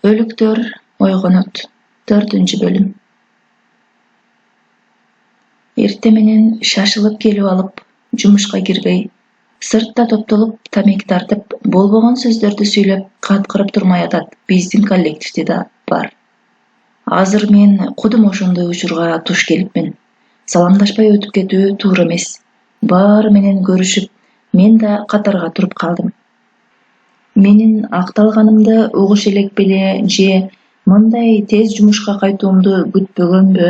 Өлүктөр ойгонот. 4-бөлүм. Эрте менен шашылып келип алып, жумушка кирбей, сыртта топтолуп тамеки тартып, болбогон сөздөрдү сүйлөп, каткырып турмай атат биздин коллективде да бар. Азыр мен кудум ошондой учурга туш келипмин. Саламдашпай өтүп кетүү туура эмес. Баары менен көрүшүп, мен да катарга туруп калдым. Менин акталганымды угуш элек беле же мындай тез жумушка кайтуумду күтпөгөнбү,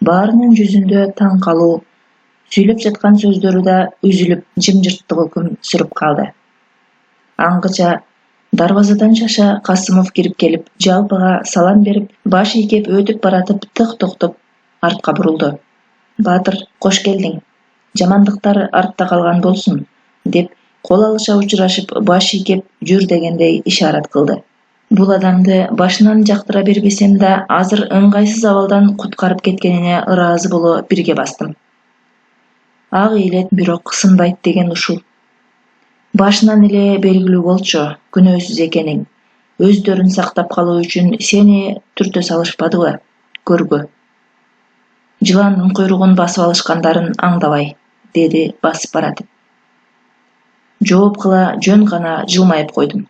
баарынын жүзүндө таң калуу, сүйлөп жаткан сөздөрү да үзүлүп, жымжырттык өкүм сүрүп калды. Аңгыча дарбазадан шаша Касымов кирип келип, жалпыга салам берип, баш ийкеп өтүп баратып тык токтоп, артка бурулду. Баатыр, кош келдиң. Жамандыктар артта калган болсун, деп кол алыша учурашып, баш ийкеп жүр дегендей ишарат кылды. Бул адамды башынан жактыра бербесем да, азыр ыңгайсыз абалдан куткарып кеткенине ыраазы боло бирге бастым. Ак ийилет, бирок сынбайт деген ушул. Башынан эле белгилүү болчу, күнөөсүз экениң. Өздөрүн сактап калуу үчүн сени түртө салышпадыбы? Көргө. Жыландын куйругун басып алышкандарын аңдабай, деди басып баратып. Жооп кыла жөн гана жылмайып койдум.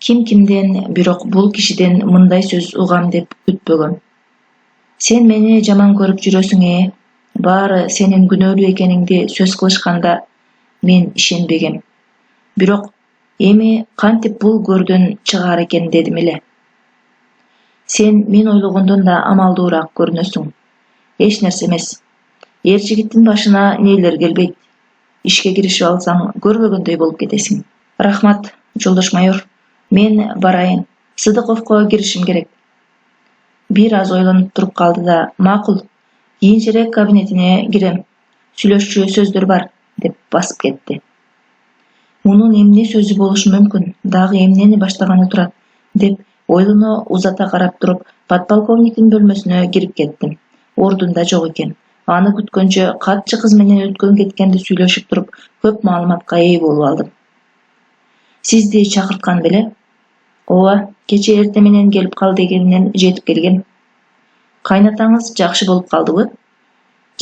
Ким-кимден, бирок бул кишиден мындай сөз угам деп күтпөгөм. Сен мени жаман көрүп жүрөсүң Баары сенин күнөөлүү экениңди сөз кылышканда мен ишенбегем. Бирок эми кантип бул көрдөн чыгаар экен дедим эле. Сен мен ойлогондон да амалдуураак көрүнөсүң. Эч нерсе эмес. Эр жигиттин башына нелер келбейт. Ишке киришип алсаң, көрбөгөндөй болуп кетесиң. Рахмат, жолдош майор. Мен барайын. Сыдыковго киришим керек. Бир аз ойлонуп туруп калды да, макул, кийинчерээк кабинетине кирем. Сүйлөшчү сөздөр бар, деп басып кетти. Мунун эмне сөзү болушу мүмкүн, дагы эмнени баштаганы турат, деп ойлоно узата карап туруп, подполковниктин бөлмөсүнө кирип кеттим. Ордунда жок экен. Аны күткөнчө катчы кыз менен өткөн кеткенди сүйлөшүп туруп, көп маалыматка ээ болуп алдым. Сизди чакырткан беле? Ооба, кече эрте менен келип кал дегенинен жетип келгем. Кайнатаңыз жакшы болуп калдыбы?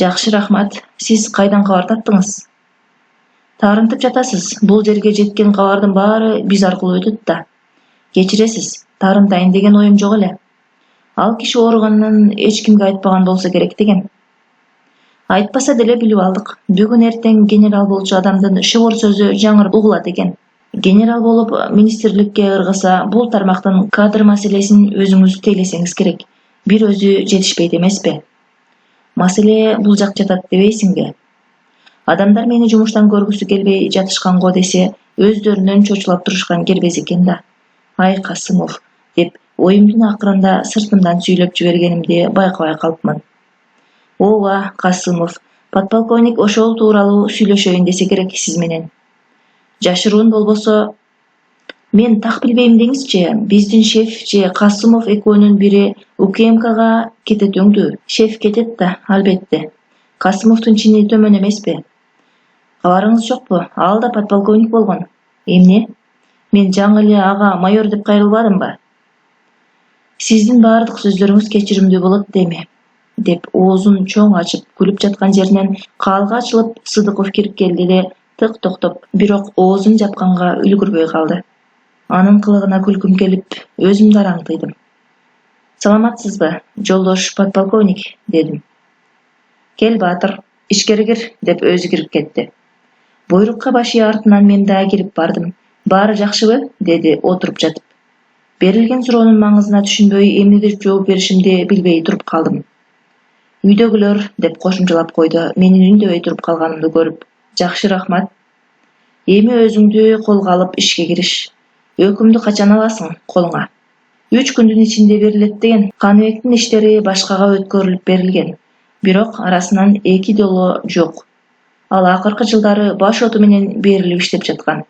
Жакшы, рахмат. Сиз кайдан кабар таптыңыз? Таарынтып жатасыз. Бул жерге жеткен кабардын баары биз аркылуу өтөт да. Кечиресиз, таарынтайын деген оюм жок эле. Ал киши ооруганын эч кимге айтпаган болсо керек деген. Айтпаса деле билип алдык. Бүгүн эртең генерал болчу адамдын шыбыр сөзү жаңырып угулат экен. Генерал болуп министрликке ыргыса, бул тармактын кадр маселесин өзүңүз тейлесеңиз керек. Бир өзү жетишпейт эмеспи? Маселе бул жак жатат дебейсиңби? Адамдар мени жумуштан көргүсү келбей жатышкан го десе, өздөрүнөн чочулап турушкан кербез экен да. Ай Касымов, деп оюмдун акырында сыртымдан сүйлөп жибергенимди байкабай калыпмын. Ооба, Касымов, подполковник ошол тууралуу сүйлөшөйүн десе керек сиз менен. Жашыруун болбосо, мен так билбейм деңизчи, биздин шеф же Касымов экөөнүн бири УКМКга кетет өңдүү. Шеф кетет да, албетте. Касымовдун чини төмөн эмеспи? Кабарыңыз жокпу? Ал да подполковник болгон. Эмне? Мен жаңы эле ага майор деп кайрылбадымбы? Сиздин баардык сөздөрүңүз кечиримдүү болот дейми? Деп оозун чоң ачып күлүп жаткан жеринен каалга ачылып Сыдыков кирип келди эле тык токтоп, бирок оозун жапканга үлгүрбөй калды. Анын кылыгына күлкүм келип, өзүмдү араңтыйдым. Саламатсызбы, жолдош подполковник, дедим. Кел, баатыр, ишкери кир, деп өзү кирип кетти. Буйрукка баш ээ артынан мен да кирип бардым. Баары жакшыбы? Деди отуруп жатып. Берилген суроонун маңызына түшүнбөй, эмне деп жооп беришимди билбей туруп калдым. Үйдөгүлөр, деп кошумчалап койду, менин үндөбөй туруп калганымды көрүп. Жакшы, рахмат. Эми өзүңдү колго алып ишке кириш. Өкүмдү качан аласың колуңа? 3 күндүн ичинде берилет деген. Каныбектин иштери башкага өткөрүлүп берилген. Бирок арасынан 2 дело жок. Ал акыркы жылдары баш оту менен берилип иштеп жаткан.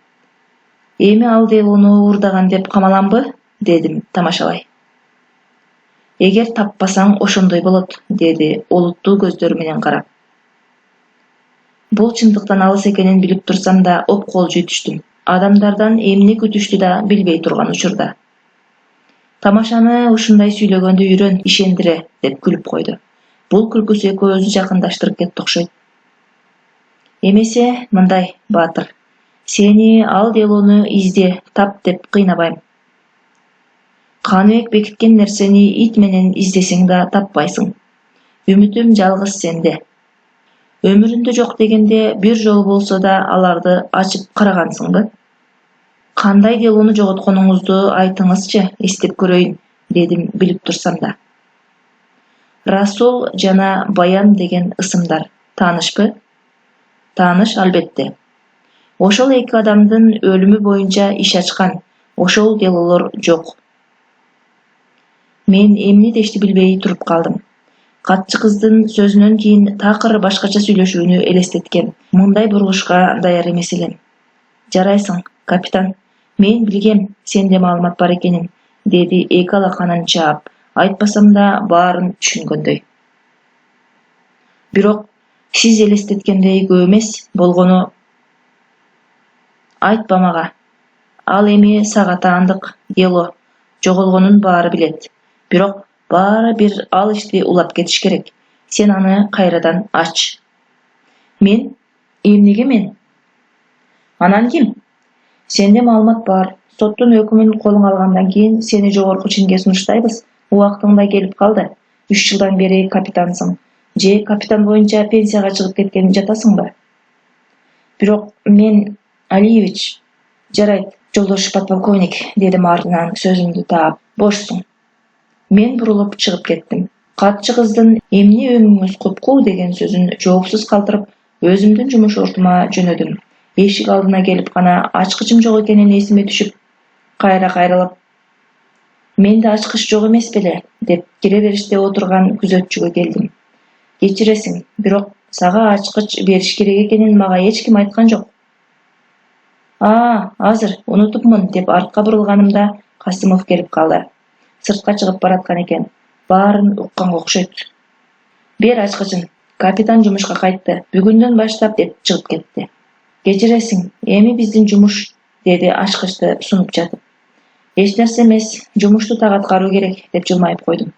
Эми ал делону уурдаган деп камаламбы? Дедим тамашалай. Эгер таппасаң ошондой болот, деди олуттуу көздөрү менен карап. Бул чындыктан алыс экенин билип турсам да оп кол жүйүтүштүм. Адамдардан эмне күтүштү да билбей турган учурда. Тамашаны ушундай сүйлөгөндө үйрөн, ишендире, деп күлүп койду. Бул күлкүсү экөөбүздү жакындаштырып кетти окшойт. Эмесе, мындай, Баатыр, сени ал делону изде, тап деп кыйнабайм. Каныбек бекиткен нерсени ит менен издесең да таппайсың. Үмүтүм жалгыз сенде. Өмүрүндө жок дегенде бир жолу болсо да аларды ачып карагансыңбы? Кандай делону жоготконуңузду айтыңызчы, эстеп көрөйүн, дедим билип турсам да. Расул жана Баян деген ысымдар. Таанышпы? Тааныш, албетте. Ошол эки адамдын өлүмү боюнча иш ачкан. Ошол делолор жок. Мен эмне дешти билбей туруп калдым. Катчы кыздын сөзүнөн кийин такыр башкача сүйлөшүүнү элестеткен. Мындай бурулушка даяр эмес элем. Жарайсың, капитан. Мен билгем, сенде маалымат бар экенин, деди эки алаканын чаап, айтпасам да баарын түшүнгөндөй. Бирок сиз элестеткендей көп эмес, болгону айтпа мага. Ал эми сага таандык дело, жоголгонун баары билет. Бирок баары бир ал ишти улап кетиш керек. Сен аны кайрадан ач. Мен? Эмнеге мен? Анан ким? Сенде маалымат бар. Соттун өкүмүн колуңа алгандан кийин сени жогорку чинге сунуштайбыз. Убактың да келип калды. 3 жылдан бери капитансың. Же капитан боюнча пенсияга чыгып кеткен жатасыңбы? Бирок мен, Алиевич, жарайт, жолдош подполковник, дедим артынан сөзүмдү таап. Бошсуң. Мен бурулуп чыгып кеттим. Катчы кыздын эмне өңүңүз купку деген сөзүн жоопсуз калтырып, өзүмдүн жумуш ортума жөнөдүм. Эшик алдына келип гана ачкычым жок экенин эсиме түшүп, кайра кайрылып, менде ачкыч жок эмес беле, деп кире бериште отурган күзөтчүгө келдим. Кечиресиң, бирок сага ачкыч бериш керек экенин мага эч ким айткан жок. Азыр унутупмун, деп артка бурулганымда Касымов келип калды. Сыртка чыгып бараткан экен. Баарын укканга окшойт. Бер ачкычын. Капитан жумушка кайтты. Бүгүндөн баштап, деп чыгып кетти. Кечиресиң, эми биздин жумуш, деди ачкычты сунуп жатып. Эч нерсе эмес, жумушту так аткаруу керек, деп жылмайып койдум.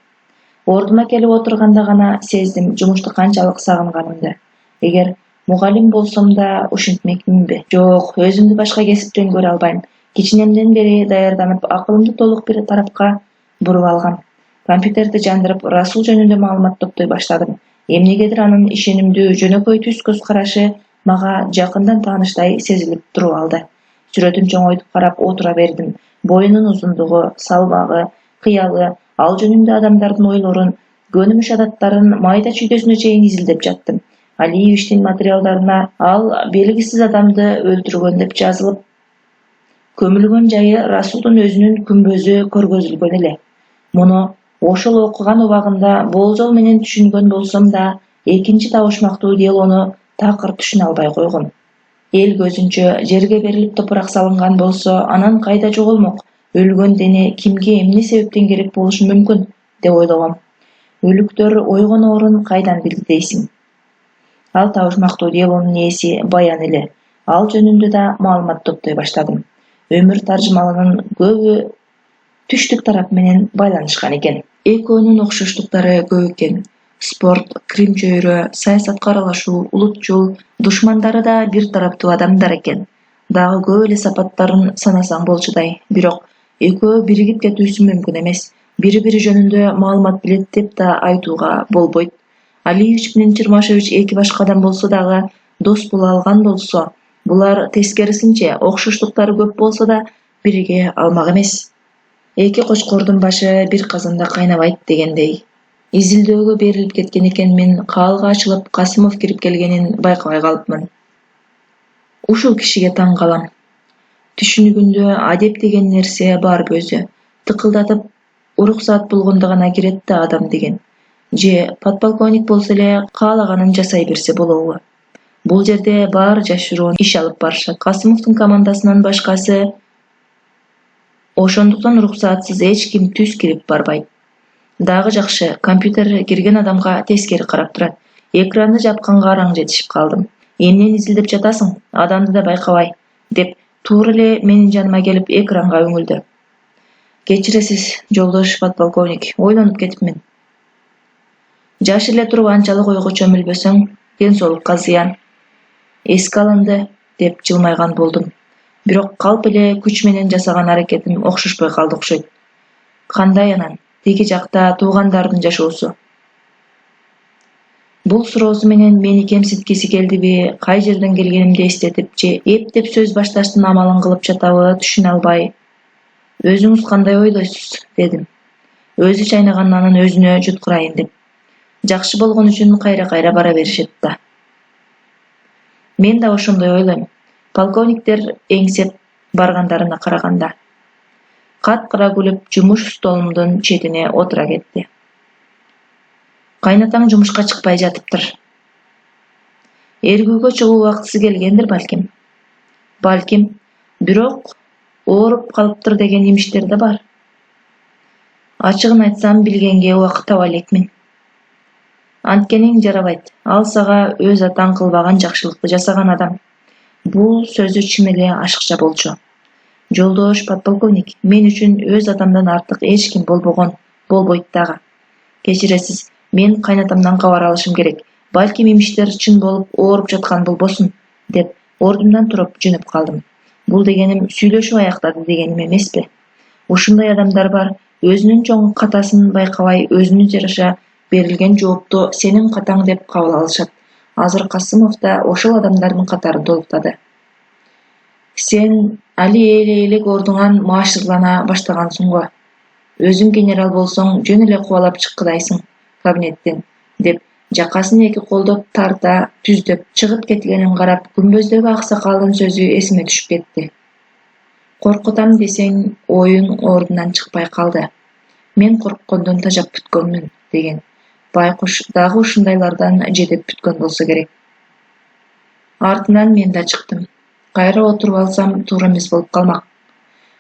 Ордума келип отурганда гана сездим жумушту канчалык сагынганымды. Эгер мугалим болсом да ушинтмекминби? Жок, өзүмдү башка кесиптен көрө албайм. Кичинемден бери даярданып, акылымды толук бир тарапка буруп алгам. Компьютерди жандырып, Расул жөнүндө маалымат топтой баштадым. Эмнегедир анын ишенимдүү, жөнөкөй түз көз карашы мага жакындан тааныштай сезилип туруп алды. Сүрөтүм чоңойтуп карап отура бердим. Боюнун узундугу, салмагы, кыялы, ал жөнүндө адамдардын ойлорун, көнүмүш адаттарын майда чүйдөсүнө чейин изилдеп жаттым. Алиевичтин материалдарына ал белгисиз адамды өлтүргөн деп жазылып, көмүлгөн жайы Расулдун өзүнүн күмбөзү көргөзүлгөн эле. Муну ошол окуган убагында болжол менен түшүнгөн болсом да, экинчи табышмактуу делону такыр түшүнө албай койгом. Эл көзүнчө жерге берилип топурак салынган болсо, анан кайда жоголмок? Өлгөн дене кимге эмне себептен керек болушу мүмкүн, деп ойлогом. Өлүктөр ойгоноорун кайдан билди дейсиң? Ал табышмактуу делонун ээси Баян эле. Ал жөнүндө да маалымат топтой баштадым. Өмүр таржымалынын көбү түштүк тарап менен байланышкан экен. Экөөнүн окшоштуктары көп экен. Спорт, Крим чөйрө, саясатка аралашуу, улутчул, душмандары да бир тараптуу адамдар экен. Дагы көп эле сапаттарын санасаң болчудай. Бирок экөө биригип кетүүсү мүмкүн эмес. Бири-бири жөнүндө маалымат билет деп да айтууга болбойт. Алиевич менен Чермашевич эки башка адам болсо дагы, дос боло алган болсо, булар тескерисинче окшоштуктары көп болсо да бириге алмак эмес. Эки кочкордун башы бир казанда кайнабайт дегендей. Изилдөөгө берилип кеткен экенмин, каалга ачылып, Касымов кирип келгенин байкабай калыпмын. Ушул кишиге таң калам. Түшүнүгүндө адеп деген нерсе барбы өзү? Тыкылдатып, уруксаат болгондо гана кирет да адам деген. Же подполковник болсо эле каалаганын жасай берсе болобу? Бул жерде баары жашыруун иш алып барышат. Касымовдун командасынан башкасы, ошондуктан уруксаатсыз эч ким түз кирип барбайт. Дагы жакшы, компьютер кирген адамга тескери карап турат. Экранды жапканга араң жетишип калдым. Эмнени изилдеп жатасың? Адамды да байкабай, деп туура эле менин жаныма келип экранга үңүлдү. Кечиресиз, жолдош подполковник, ойлонуп кетипмин. Жаш эле туруп анчалык ойго чөмүлбөсөң, ден соолукка зыян. Эске алынды, деп жылмайган болдум. Бирок калп эле күч менен жасаган аракетим окшошпой калды окшойт. Кандай анан, тиги жакта туугандардын жашоосу? Бул суроосу менен мени кемситкиси келдиби, кай жерден келгенимди эстетип же эптеп сөз башташтын амалын кылып жатабы түшүнө албай, өзүңүз кандай ойлойсуз, дедим. Өзү чайнаган нанын өзүнө жуткурайын деп. Жакшы болгон үчүн кайра-кайра бара беришет да. Мен да ошондой ойлойм. Полковниктер эңсеп баргандарына караганда. Кат-кара күлүп жумуш столумдун четине отура кетти. Кайнатаң жумушка чыкпай жатыптыр. Эргүүгө чыгуу убактысы келгендир балким. Балким, бирок ооруп калыптыр деген имиштер да бар. Ачыгын айтсам, билгенге убакыт таба элекмин. Анткениң жарабайт. Ал сага өз атаң кылбаган жакшылыкты жасаган адам. Бул сөзү чын эле ашыкча болчу. Жолдош подполковник, мен үчүн өз атамдан артык эч ким болбойт дагы. Кечиресиз, мен кайнатамдан кабар алышым керек. Балким имиштер чын болуп ооруп жаткан болбосун, деп ордумдан туруп жөнөп калдым. Бул дегеним сүйлөшүп аяктады дегеним эмеспи. Ушундай адамдар бар, өзүнүн чоң катасын байкабай, өзүнө жараша берилген жоопту сенин катаң деп кабыл алышат. Азыр Касымов да ошол адамдардын катарын толуктады. Сен али элек ордуңан маашсызлана баштагансың го. Өзүң генерал болсоң, жөн эле кубалап чыккыдайсың кабинеттен, деп жакасын эки колдоп тарта түздөп чыгып кеткенин карап, күмбөздөгү аксакалдын сөзү эсиме түшүп кетти. Коркутам десең, оюң ордунан чыкпай калды. Мен корккондон тажап бүткөнмүн, деген. Байкуш дагы ушундайлардан жедеп бүткөн болсо керек. Артынан мен да чыктым. Кайра отуруп алсам, туура эмес болуп калмак.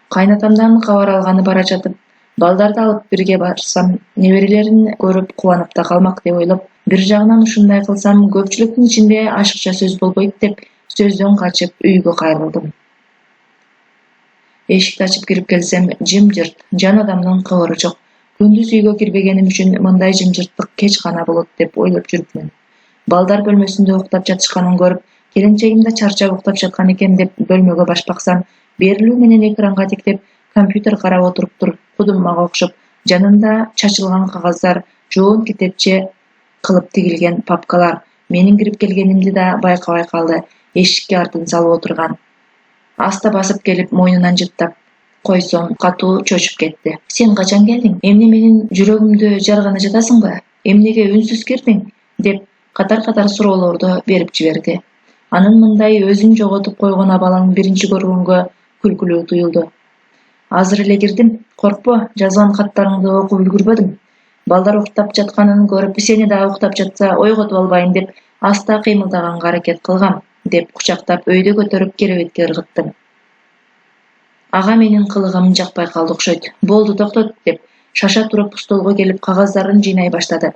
Кайнатамдан кабар алганы бара жатып, балдарды алып бирге барсам, неберелерин көрүп кубанып да калмак деп ойлоп, бир жагынан ушундай кылсам, көпчүлүктүн ичинде ашыкча сөз болбойт деп, сөздөн качып үйгө кайрылдым. Эшикти ачып кирип келсем, жымжырт, жан адамдын кыбыры жок. Күндүз үйгө кирбегеним үчүн мындай жымжырттык кеч гана болот деп ойлоп жүрүпмүн. Балдар бөлмөсүндө уктап жатышканын көрүп, келинчегим да чарчап уктап жаткан экен деп бөлмөгө баш баксам, берилүү менен экранга тиктеп, компьютер карап отуруптур, кудуммага окшоп, жанында чачылган кагаздар, жоон китепче кылып тигилген папкалар. Менин кирип келгенимди да байкабай калды. Эшикке артын салып отурган. Аста басып келип, мойнунан жыттап койсом, катуу чочуп кетти. Сен качан келдиң? Эмне менин жүрөгүмдү жаргана жатасыңбы? Эмнеге үнсүз кирдиң? Деп катар-катар суроолорду берип жиберди. Анын мындай өзүн жоготуп койгон абалын биринчи көргөнгө күлкүлүү туюлду. Азыр эле кирдим. Коркпо, жазган каттарыңды окуп үлгүрбөдүм. Балдар уктап жатканын көрүп, сени да уктап жатса ойготуп албайын деп, аста кыймылдаганга аракет кылгам, деп кучактап өйдө көтөрүп керебетке ыргыттым. Ага менин кылыгым жакпай калды окшойт. Болду, токтот, деп шаша туруп столго келип кагаздарын жыйнай баштады.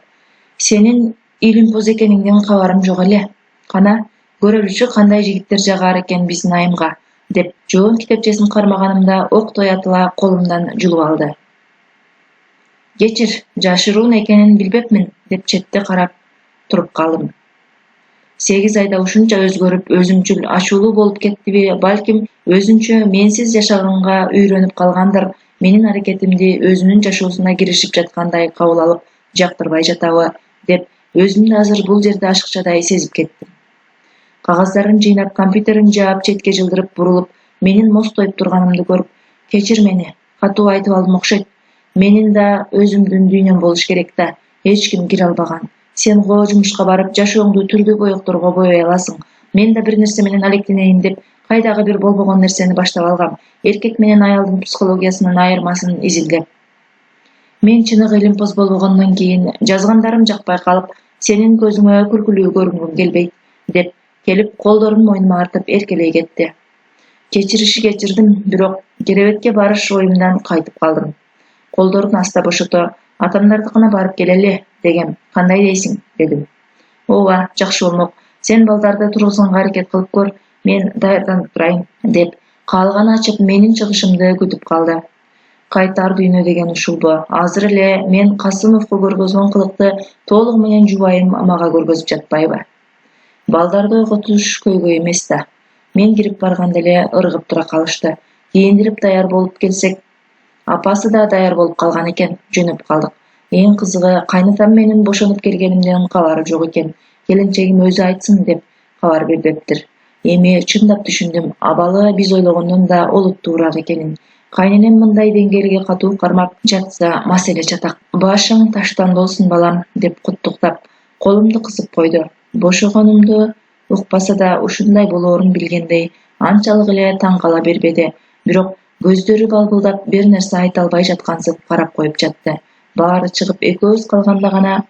Сенин илимпоз экениңден кабарым жок эле. Кана, көрөлүчү кандай жигиттер жагар экен биздин айымга, деп жоон китепчесин кармаганымда октой атыла колумдан жулуп алды. Кечир, жашыруун экенин билбепмин, деп четте карап туруп калдым. 8 айда ушунча өзгөрүп, өзүмчүл, ачуулуу болуп кеттиби, балким өзүнчө менсиз жашаганга үйрөнүп калгандыр, менин аракетимди өзүнүн жашоосуна киришип жаткандай кабыл алып, жактырбай жатабы, деп өзүмдү азыр бул жерде ашыкчадай сезип кеттим. Кагаздарын жыйнап, компьютерин жаап, четке жылдырып бурулуп, менин мостоюп турганымды көрүп, кечир мени, катуу айтып алдым окшойт. Менин да өзүмдүн дүйнөм болуш керек да, эч ким кире албаган. Сен го жумушка барып, жашооңду түрдүү боекторго боей аласың. Мен да бир нерсе менен алектенейин деп, кайдагы бир болбогон нерсени баштап алгам. Эркек менен аялдын психологиясынын айырмасын изилдеп. Мен чыныгы илимпоз болбогондон кийин жазгандарым жакпай калып, сенин көзүңө күлкүлүү көрүнгүм келбейт, деп келип колдорун мойнума артып эркелей кетти. Кечирдим, бирок керебетке барыш оюмдан кайтып калдым. Колдорун аста бошото, атамдардыкына барып келели, дегем. Кандай дейсиң, дедим. Ооба, жакшы болмок. Сен балдарды тургузганга аракет кылып көр, мен даярданып турайын, деп каалганы ачып менин чыгышымды күтүп калды. Кайтар дүйнө деген ушулбу? Азыр эле мен Касымовго көргөзгөн кылыкты толугу менен жубайым мага көргөзүп жатпайбы? Балдарды ойготуш көйгөй эмес да. Мен кирип барганда эле ыргып тура калышты. Кийиндирип даяр болуп келсек, апасы да даяр болуп калган экен, жөнөп калдык. Эң кызыгы, кайнатам менин бошонуп келгенимден кабары жок экен. Келинчегим өзү айтсын деп кабар бербептир. Эми чындап түшүндүм, абалы биз ойлогондон да олуттуураак экенин. Кайненем мындай деңгээлге катуу кармап жатса, маселе чатак. Башың таштан болсун балам, деп куттуктап, колумду кысып койду. Бошогонумду укпаса да ушундай болоорун билгендей, анчалык эле таң кала бербеди. Бирок көздөрү балбылдап бир нерсе айта албай жаткансып карап коюп жатты. Баары чыгып экөөбүз калганда гана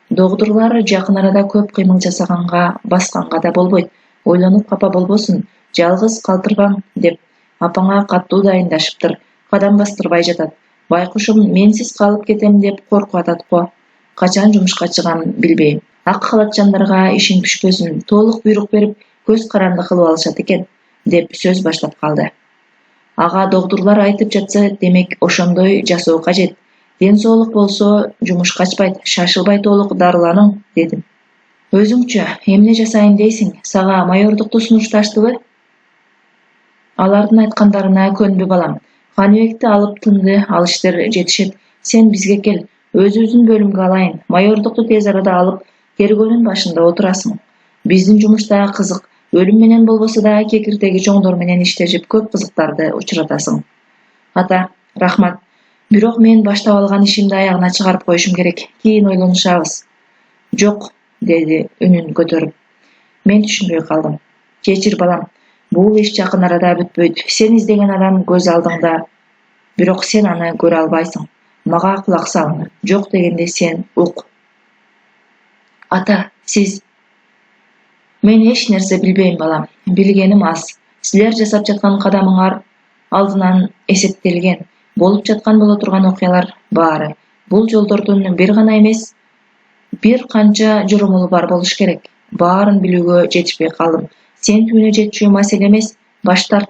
догдурлар жакын арада көп кыймыл жасаганга, басканга да болбойт. Ойлонуп капа болбосун, жалгыз калтырбаң деп апаңа катуу дайындашыптыр. Кадам бастырбай жатат. Байкушум менсиз калып кетем деп коркуп атат го. Качан жумушка чыганын билбейм. Ак халатчандарга ишин түшпөсүн, толук буйрук берип, көз каранды кылып алышат экен, деп сөз баштап калды. Ага догдурлар айтып жатса, демек ошондой жасоо кажет. Ден соолук болсо, жумуш качпайт, шашылбай толук дарыланың, дедим. Өзүңчү эмне жасайын дейсиң? Сага майордукту сунушташтыбы? Алардын айткандарына көнбө балам. Каныбекти алып тынды, ал иштер жетишет. Сен бизге кел, өзүбүздүн бөлүмгө алайын. Майордукту тез арада алып, кергөнүн башында отурасың. Биздин жумушта кызык, өлүм менен болбосо да кекирдеги жоңдор менен иштешип көп кызыктарды учуратасың. Ата, рахмат. Бирок мен баштап алган ишимди аягына чыгарып коюшум керек. Кийин ойлонушабыз. Жок, деди үнүн көтөрүп. Мен түшүнбөй калдым. Кечир балам. Бул иш жакын арада бүтпөйт. Сен издеген адам көз алдыңда, бирок сен аны көрө албайсың. Мага кулак сал. Жок дегенде сен ук. Ата, сиз... Мен эч нерсе билбейм балам. Билгеним аз. Силер жасап жаткан кадамыңар алдынан эсептелген. Болуп жаткан боло турган окуялар баары. Бул жолдордун бир гана эмес, бир канча журумулу бар болуш керек. Баарын билүүгө жетишпей калдым. Сен түбүнө жетчү маселе эмес, баш тарт.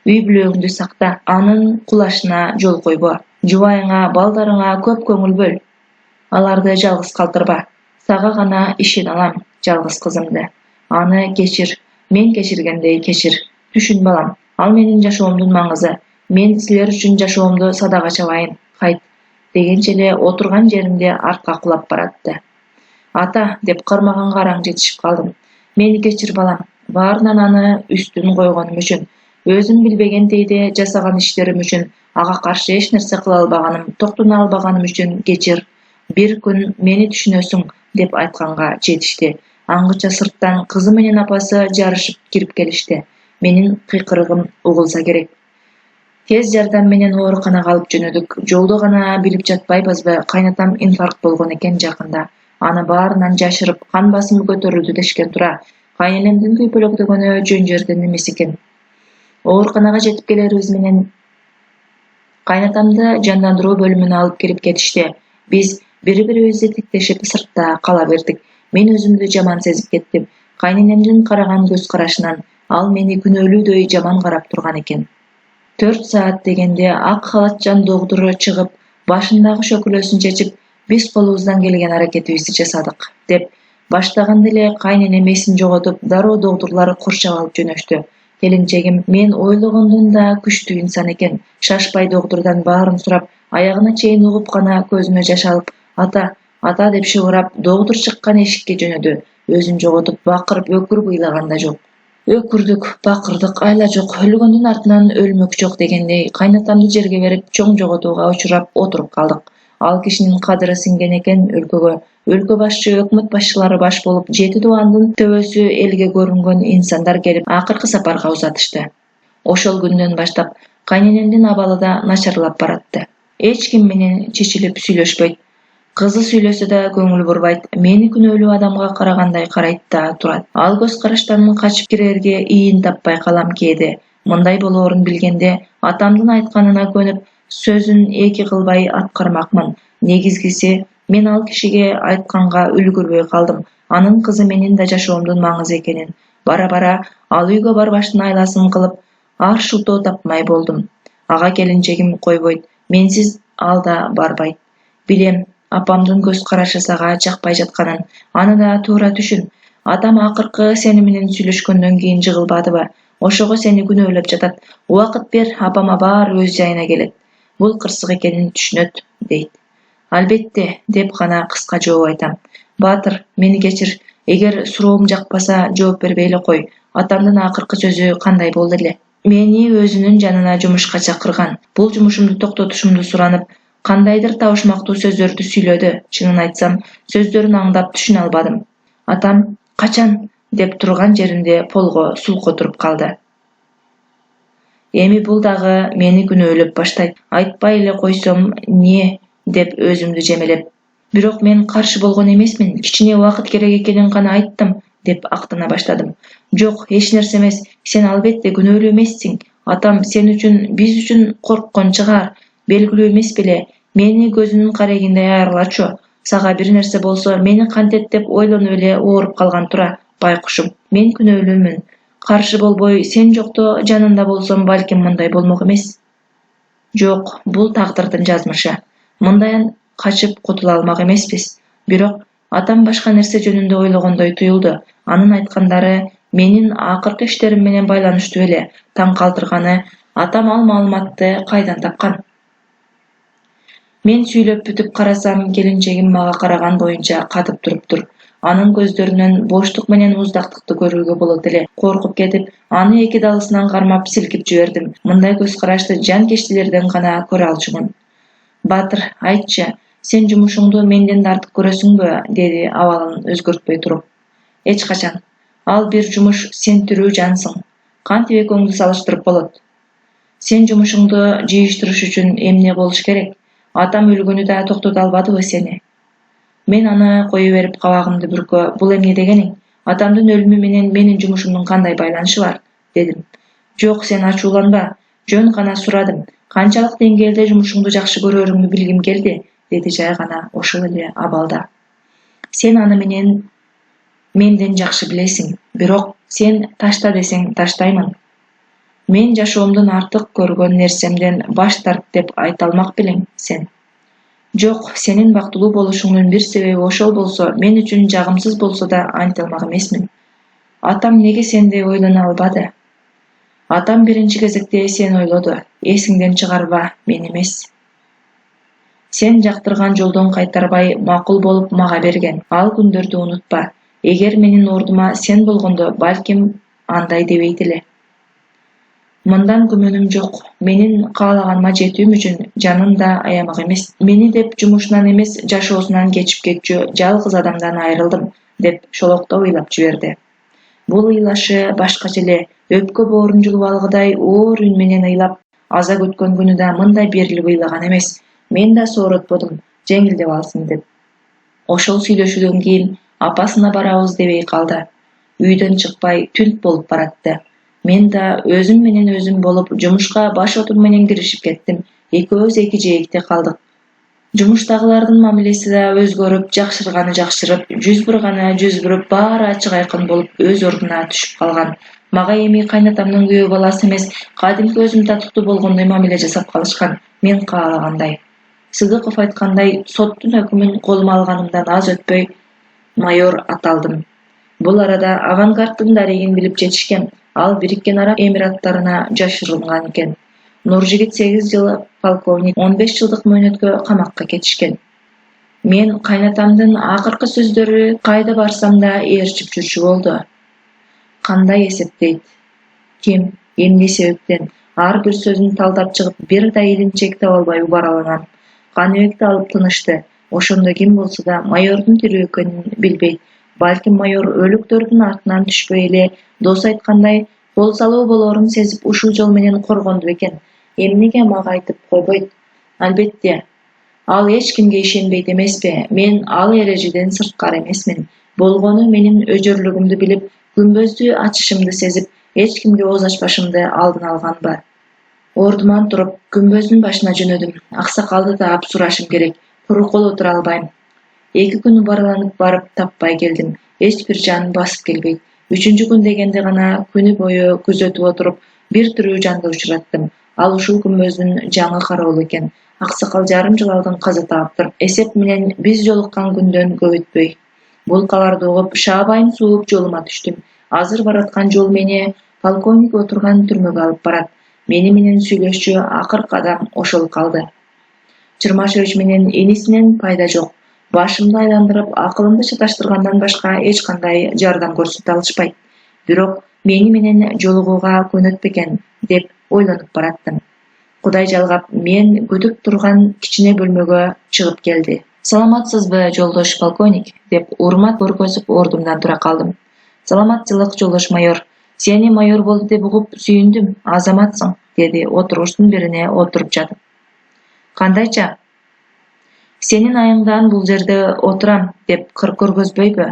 Үй бүлөгүңдү сакта, анын кулашына жол койбо. Жубайыңа, балдарыңа көп көңүл бөл. Аларды жалгыз калтырба. Сага гана ишене алам, жалгыз кызымды. Аны кечир, мен кечиргендей кечир. Түшүн балам, ал менин жашоомдун маңызы. Мен силер үчүн жашоомду садага чабайын. Кайт, дегенче эле отурган жеримде артка кулап баратты. Ата, деп кармаганга араң жетишип калдым. Мени кечир балам, баарынан аны үстүн койгонум үчүн, өзүм билбегендейде жасаган иштерим үчүн, ага каршы эч нерсе кыла албаганым, токтоно албаганым үчүн кечир. Бир күн мени түшүнөсүң, деп айтканга жетишти. Аңгыча сырттан кызы менен апасы жарышып кирип келишти. Менин кыйкырыгым угулса керек. Тез жардам менен ооруканага алып жөнөдүк. Жолдо гана билип жатпайбызбы, кайнатам инфаркт болгон экен жакында. Аны баарынан жашырып, кан басымы көтөрүлдү дешкен тура. Кайненемдин күйпөлөктөгөнү жөн жерден эмес экен. Ооруканага жетип келерибиз менен кайнатамды жандандыруу бөлүмүнө алып кирип кетишти. Биз бири-бирибизди тиктешип сыртта кала бердик. Мен өзүмдү жаман сезип кеттим. Кайненемдин караган көз карашынан ал мени күнөөлүүдөй жаман карап турган экен. 4 саат дегенде ак халатчан догдуру чыгып, башындагы шөкүлөсүн чечип, биз колубуздан келген аракетибизди жасадык, деп баштаганда эле кайненем эсин жоготуп, дароо догдурлар курчап алып жөнөштү. Келинчегим мен ойлогондон да күчтүү инсан экен. Шашпай догдурдан баарын сурап, аягына чейин угуп гана көзүнө жаш алып, ата деп шыбырап, догдур чыккан эшикке жөнөдү. Өзүн жоготуп, бакырып өкүрүп ыйлаган да жок. Өкүрдүк, бакырдык, айла жок, өлгөндүн артынан өлмөк жок дегендей, кайнатамды жерге берип, чоң жоготууга учурап отуруп калдык. Ал кишинин кадыры сиңген экен өлкөгө. Өлкө башчы, өкмөт башчылары баш болуп, 7 дубандын төбөсү элге көрүнгөн инсандар келип, акыркы сапарга узатышты. Ошол күндөн баштап кайненемдин абалы да начарлап баратты. Эч ким менен чечилип сүйлөшпөйт. Кызы сүйлөсө да көңүл бурбайт. Мени күнөөлүү адамга карагандай карайт да турат. Ал көз караштан качып кирерге ийин таппай калам кээде. Мындай болоорун билгенде, атамдын айтканына көнүп, сөзүн эки кылбай аткармакмын. Негизгиси, мен ал кишиге айтканга үлгүрбөй калдым. Анын кызы менин да жашоомдун маңызы экенин. Бара-бара ал үйгө барбаштын айласын кылып, ар шылтоо тапмай болдум. Ага келинчегим койбойт. Менсиз ал да барбайт. Билем, апамдын көз карашы сага жакпай жатканын. Аны да туура түшүн. Атам акыркы сени менен сүйлөшкөндөн кийин жыгылбадыбы? Ошого сени күнөөлөп жатат. Убакыт бер, апама баары өз жайына келет. Бул кырсык экенин түшүнөт, дейт. Албетте, деп гана кыска жооп айтам. Баатыр, мени кечир. Эгер суроом жакпаса, жооп бербей эле кой. Атамдын акыркы сөзү кандай болду эле? Мени өзүнүн жанына жумушка чакырган. Бул жумушумду токтотушумду суранып, кандайдыр табышмактуу сөздөрдү сүйлөдү. Чынын айтсам, сөздөрүн аңдап түшүнө албадым. Атам, качан? Деп турган жеринде полго сулку туруп калды. Эми бул дагы мени күнөөлөп баштайт. Айтпай эле койсом эмне деп өзүмдү жемелеп. Бирок мен каршы болгон эмесмин. Кичине убакыт керек экенин гана айттым, деп актана баштадым. Жок, эч нерсе эмес. Сен албетте күнөөлүү эмессиң. Атам сен үчүн, биз үчүн корккон чыгар. Белгилүү эмес беле? Мени көзүнүн карегиндей айыргылачу. Сага бир нерсе болсо, мени кантет деп ойлонуп эле ооруп калган тура, байкушум. Мен күнөөлүүмүн. Каршы болбой, сен жокто жанында болсом, балким мындай болмок эмес. Жок, бул тагдырдын жазмышы. Мындайын качып кутула алмак эмеспиз. Бирок атам башка нерсе жөнүндө ойлогондой туюлду. Анын айткандары менин акыркы иштерим менен байланыштуу эле. Таң калтырганы, атам ал маалыматты кайдан тапкан? Мен сүйлөп бүтүп карасам, келинчегим мага караган боюнча катып туруптур. Анын көздөрүнөн боштук менен уздактыкты көрүүгө болот эле. Коркуп кетип, аны эки далысынан кармап силкип жибердим. Мындай көз карашты жанкечтилерден гана көрө алчумун. Баатыр, айтчы, сен жумушуңду менден тартып көрөсүңбү? Деди абалын өзгөртпөй туруп. Эч качан. Ал бир жумуш, сен тирүү жансың. Кантип экөөңдү салыштырып болот? Сен жумушуңду жыйыштырыш үчүн эмне болуш керек? Атам өлгөнү да токтото албадыбы сени? Мен аны кое берип кабагымды бүркө, бул эмне дегениң? Атамдын өлүмү менен менин жумушумдун кандай байланышы бар? Дедим. Жок, сен ачууланба. Жөн гана сурадым. Канчалык деңгээлде жумушуңду жакшы көрөрүңдү билгим келди, деди жай гана ошол эле абалда. Сен аны менден жакшы билесиң, бирок сен ташта десең таштаймын. Мен жашоомдун артык көргөн нерсемден баш тарт деп айта алмак белең сен. Жок, сенин бактылуу болушуңдун бир себеби ошол болсо, мен үчүн жагымсыз болсо да анте алмак эмесмин. Атам неге сендей ойлоно албады? Атам биринчи кезекте сен ойлоду. Эсиңден чыгарба, мен эмес. Сен жактырган жолдон кайтарбай макул болуп мага берген. Ал күндөрдү унутпа. Эгер менин ордума сен болгондо, балким андай дебейт эле. Мындан күмөнүм жок. Менин каалаганыма жетүүм үчүн жанын да аямак эмес. Мени деп жумушунан эмес, жашоосунан кечип кетчү жалгыз адамдан айрылдым, деп шолоктоп ыйлап жиберди. Бул ыйлашы башкача эле, өпкө боорун жугуп алгыдай оор үн менен ыйлап, аза күткөн күнү да мындай берилип ыйлаган эмес. Мен да сооротподум, жеңилдеп алсын деп. Ошол сүйлөшүүдөн кийин апасына барабыз дебей калды. Үйдөн чыкпай түнт болуп баратты. Мен да өзүм менен өзүм болуп, жумушка баш отум менен киришип кеттим. Экөөбүз эки жээкте калдык. Жумуштагылардын мамилеси да өзгөрүп, жакшырганы жакшырып, жүз бурганы жүз буруп, баары ачык айкын болуп, өз ордуна түшүп калган. Мага эми кайнатамдын күйөө баласы эмес, кадимки өзүм татыктуу болгондой мамиле жасап калышкан. Мен каалагандай. Сыдыков айткандай, соттун өкүмүн колума алганымдан аз өтпөй майор аталдым. Бул арада авангарддын дарегин билип жетишкен. Ал Бириккен Араб Эмираттарына жашырылган экен. Нуржигит 8 жыл, полковник 15 жылдык мөөнөткө камакка кетишкен. Мен кайнатамдын акыркы сөздөрү кайда барсам да ээрчип жүрчү болду. Кандай эсептейт? Ким, эмне себептен? Ар бир сөзүн талдап чыгып, бир да илинчек таба албай убаралаган. Каныбекти алып тынышты. Ошондо ким болсо да майордун тирүү экенин билбейт. Балким майор өлүктөрдүн артынан түшпөй эле, дос айткандай, кол салуу болоорун сезип ушул жол менен коргонду экен. Эмнеге мага айтып койбойт? Албетте, ал эч кимге ишенбейт эмеспи? Мен ал эрежеден сырткары эмесмин. Болгону менин өжөрлүгүмдү билип, күмбөздү ачышымды сезип, эч кимге ооз ачпашымды алдын алганбы? Ордуман туруп, күмбөздүн башына жөнөдүм. Аксакалды таап сурашым керек. Куру кол отура албайм. 2 күн бараланып барып таппай келдим. Эч бир жан басып келбейт. 3-күн дегенде гана күнү бою күзөтүп отуруп, бир тирүү жанды учураттым. Ал ушул күмбөздүн жаңы кароолу экен. Аксакал жарым жыл алдын каза таптыр. Эсеп менен биз жолуккан күндөн көп өтпөй булкаларды угуп шаабайын сууп жолума түштүм. Азыр бараткан жол мени полковник отурган түрмөгө алып барат. Мени менен сүйлөшчү акыркы адам ошол калды. Чырмашевич менен энисинен пайда жок. Башымды айландырып, акылымды чаташтыргандан башка эч кандай жардам көрсөтө алышпайт. Бирок мени менен жолугууга көнөтпөкен деп ойлонуп бараттым. Кудай жалгап, мен күтүп турган кичине бөлмөгө чыгып келди. Саламатсызбы, жолдош полковник, деп урмат көргөзүп ордумдан тура калдым. Саламатчылык, жолдош майор. Сени майор болду деп угуп сүйүндүм, азаматсың, деди отуруштун бирине отуруп жатып. Кандайча? Сенин айыңдан бул жерде отурам деп кыр көргөзбөйбү?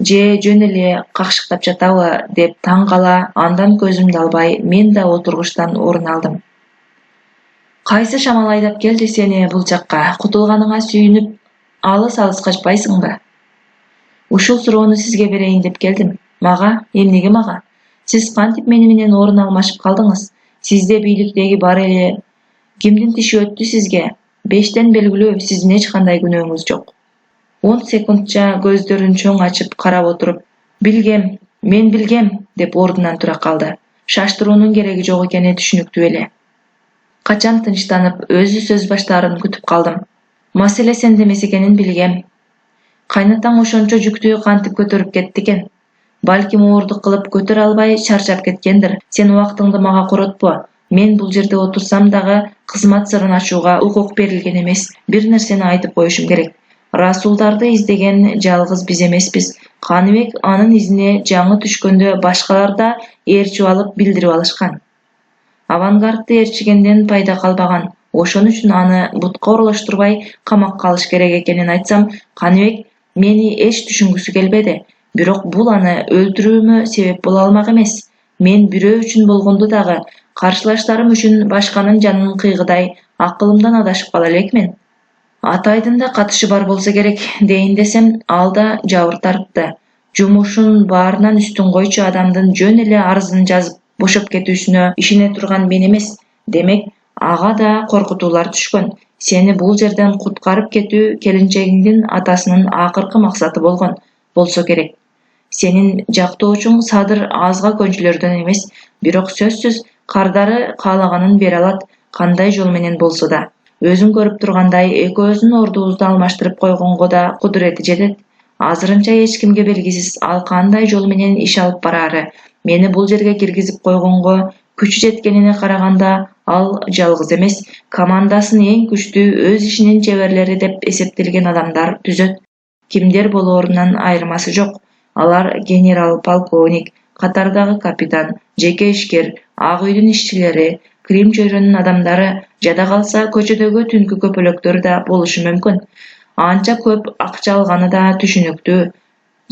Же жөн эле какшыктап жатабы деп таң кала андан көзүмдү албай мен да отургучтан орун алдым. Кайсы шамал айдап келди сени бул жакка? Кутулганыңа сүйүнүп, алыс качпайсыңбы? Ушул суроону сизге берейин деп келдим. Мага? Эмнеге мага? Сиз кантип мени менен орун алмашып калдыңыз? Сизде бийликтеги бар эле кимдин тиши өттү сизге? 5тен белгилүү, сиздин эч кандай күнөөңүз жок. 10 секундча көздөрүн чоң ачып карап отуруп, билгем, мен билгем, деп ордунан тура калды. Шаштыруунун кереги жок экени түшүнүктүү эле. Качан тынчтанып, өзү сөз баштаарын күтүп калдым. Маселе сенде эмес экенин билгем. Кайнатаң ошончо жүктү кантип көтөрүп кетти экен? Балким оордук кылып көтөрө албай чарчап кеткендир. Сен убактыңды мага коротпо. Мен бул жерде отурсам дагы кызмат сырын ачууга укук берилген эмес. Бир нерсени айтып коюшум керек. Расулдарды издеген жалгыз биз эмеспиз. Каныбек анын изине жаңы түшкөндө башкалар да ээрчип алып билдирип алышкан. Авангардды ээрчигенден пайда калбаган. Ошон үчүн аны бутка оролоштурбай камакка алыш керек экенин айтсам, Каныбек мени эч түшүнгүсү келбеди. Бирок бул аны өлтүрүүмө себеп боло алмак эмес. Мен бирөө үчүн болгонду дагы каршылаштарым үчүн башканын жанын кыйгыдай акылымдан адашып кала элекмин. Атайдын да катышы бар болсо керек дейин десем, ал да жабыртарыпты. Жумушун баарынан үстүн койчу адамдын жөн эле арызын жазып бошоп кетүүсүнө ишене турган мен эмес. Демек, ага да коркутуулар түшкөн. Сени бул жерден куткарып кетүү келинчегиңдин атасынын акыркы максаты болгон болсо керек. Сенин жактоочуң Садыр азга көнчүлөрдөн эмес, бирок сөзсүз кардары каалаганын бере алат, кандай жол менен болсо да. Өзүң көрүп тургандай, экөөбүздүн ордубузду алмаштырып койгонго да кудурети жетет. Азырынча эч кимге белгисиз ал кандай жол менен иш алып барары. Мени бул жерге киргизип койгонго күчү жеткенине караганда, ал жалгыз эмес, командасын эң күчтүү өз ишинин чеберлери деп эсептелген адамдар түзөт. Кимдер болоорунан айырмасы жок. Алар генерал, полковник, катардагы капитан, жеке ишкер, Ак үйдүн ишчилери, Крим чөйрөнүн адамдары, жада калса көчөдөгү түнкү көпөлөктөр да болушу мүмкүн. Анча көп акча алганы да түшүнүктүү.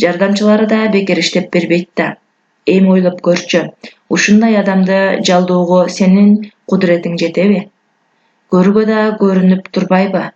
Жардамчылары да бекер иштеп бербейт да. Эми ойлоп көрчү, ушундай адамды жалдоого сенин кудуретиң жетеби? Көргө да көрүнүп турбайбы?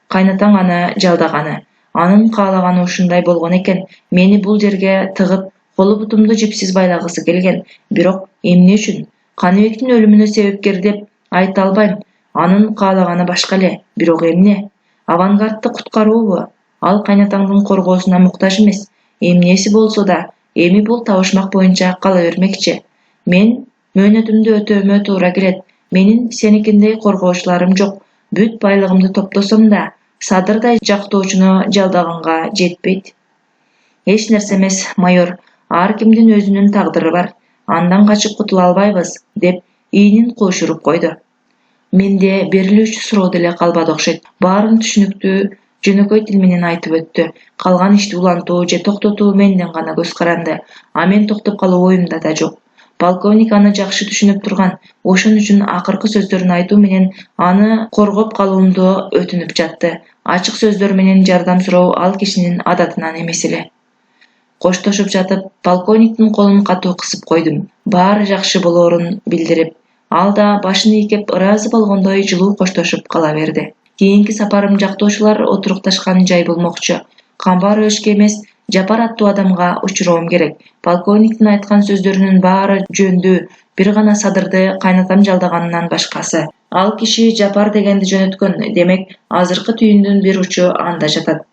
Кайнатаң аны жалдаганы. Анын каалаганы ушундай болгон экен. Мени бул жерге тыгып, колу бутумду жипсиз байлагысы келген. Бирок эмне үчүн? Каныбектин өлүмүнө себепкер деп айта албайм. Анын каалаганы башка эле. Бирок эмне? Авангардды куткаруубу? Ал кайнатаңдын коргоосуна муктаж эмес. Эмнеси болсо да, эми бул табышмак боюнча кала бермекчи. Мен мөөнөтүмдү өтөөмө туура келет. Менин сеникиндей коргоочуларым жок. Бүт байлыгымды топтосом да, Садырдай жактоочуну жалдаганга жетпейт. Эч нерсе эмес, майор. Ар кимдин өзүнүн тагдыры бар. Андан качып кутула албайбыз, деп ийинин кошуруп койду. Менде берилүүчү суроо деле калбады окшойт. Баарын түшүнүктүү, жөнөкөй тил менен айтып өттү. Калган ишти улантуу же токтотуу менден гана көз каранды. А мен токтоп калуу оюмда да жок. Полковник аны жакшы түшүнүп турган. Ошон үчүн акыркы сөздөрүн айтуу менен аны коргоп калуумду өтүнүп жатты. Ачык сөздөр менен жардам суроо ал кишинин адатынан эмес эле. Коштошуп жатып, полковниктин колун катуу кысып койдум. Баары жакшы болоорун билдирип, ал да башын ийкеп ыраазы болгондой жылуу коштошуп кала берди. Кийинки сапарым жактоочулар отурукташкан жай болмокчу. Камбар өшкө эмес, Жапар аттуу адамга учуроом керек. Полковниктин айткан сөздөрүнүн баары жөндүү, бир гана Садырды кайнатам жалдаганынан башкасы. Ал киши Жапар дегенди жөнөткөн, демек азыркы түйүндүн бир учу анда жатат.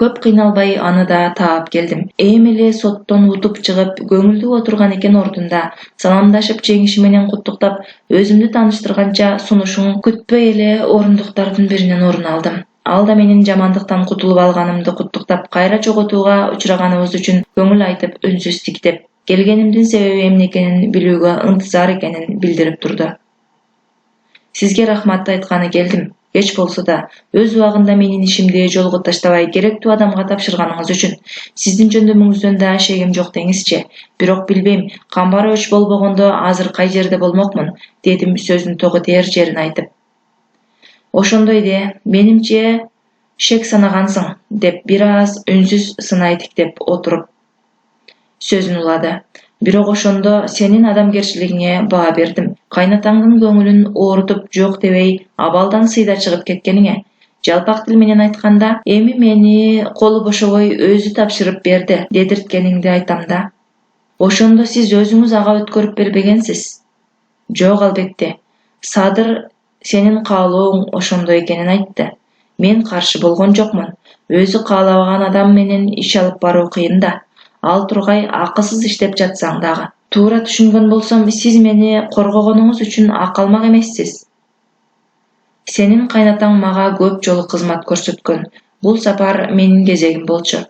Көп кыйналбай аны да таап келдим. Эми эле соттон утуп чыгып, көңүлдүү отурган экен ордунда, саламдашып жеңиши менен куттуктап, өзүмдү тааныштырганча сунушун күтпөй эле орундуктардын биринен орун алдым. Ал да менин жамандыктан кутулуп алганымды куттуктап, кайра жоготууга учураганыбыз үчүн көңүл айтып, үнсүз тиктеп, келгенимдин себеби эмне экенин билүүгө ынтызар экенин билдирип турду. Сизге рахмат айтканы келдим. Кеч болсо да, өз убагында менин ишимди жолго таштабай керектүү адамга тапшырганыңыз үчүн сиздин жөндөмүңүздөн да шегим жок деңизчи. Бирок билбейм, Камбарович болбогондо азыр кай жерде болмокмун, дедим сөздүн тогутер жерин айтып. Ошондой де, менимче шек санагансың, деп бир аз үнсүз сынай тиктеп отуруп сөзүн улады. Бирок ошондо сенин адамгерчилигиңе баа бердим. Кайнатаңдын көңүлүн оорутуп жок дебей, абалдан сыйда чыгып кеткениңе. Жалпак тил менен айтканда, эми мени колу бошобой өзү тапшырып берди, дедирткениңди айтам да. Ошондо сиз өзүңүз ага өткөрүп бербегенсиз. Жок, албетте. Садыр сенин каалооң ошондой экенин айтты. Мен каршы болгон жокмун. Өзү каалабаган адам менен иш алып баруу кыйын да. Ал тургай акысыз иштеп жатсаң дагы. Туура түшүнгөн болсом, сиз мени коргогонуңуз үчүн акы алмак эмессиз. Сенин кайнатаң мага көп жолу кызмат көрсөткөн. Бул сапар менин кезегим болчу.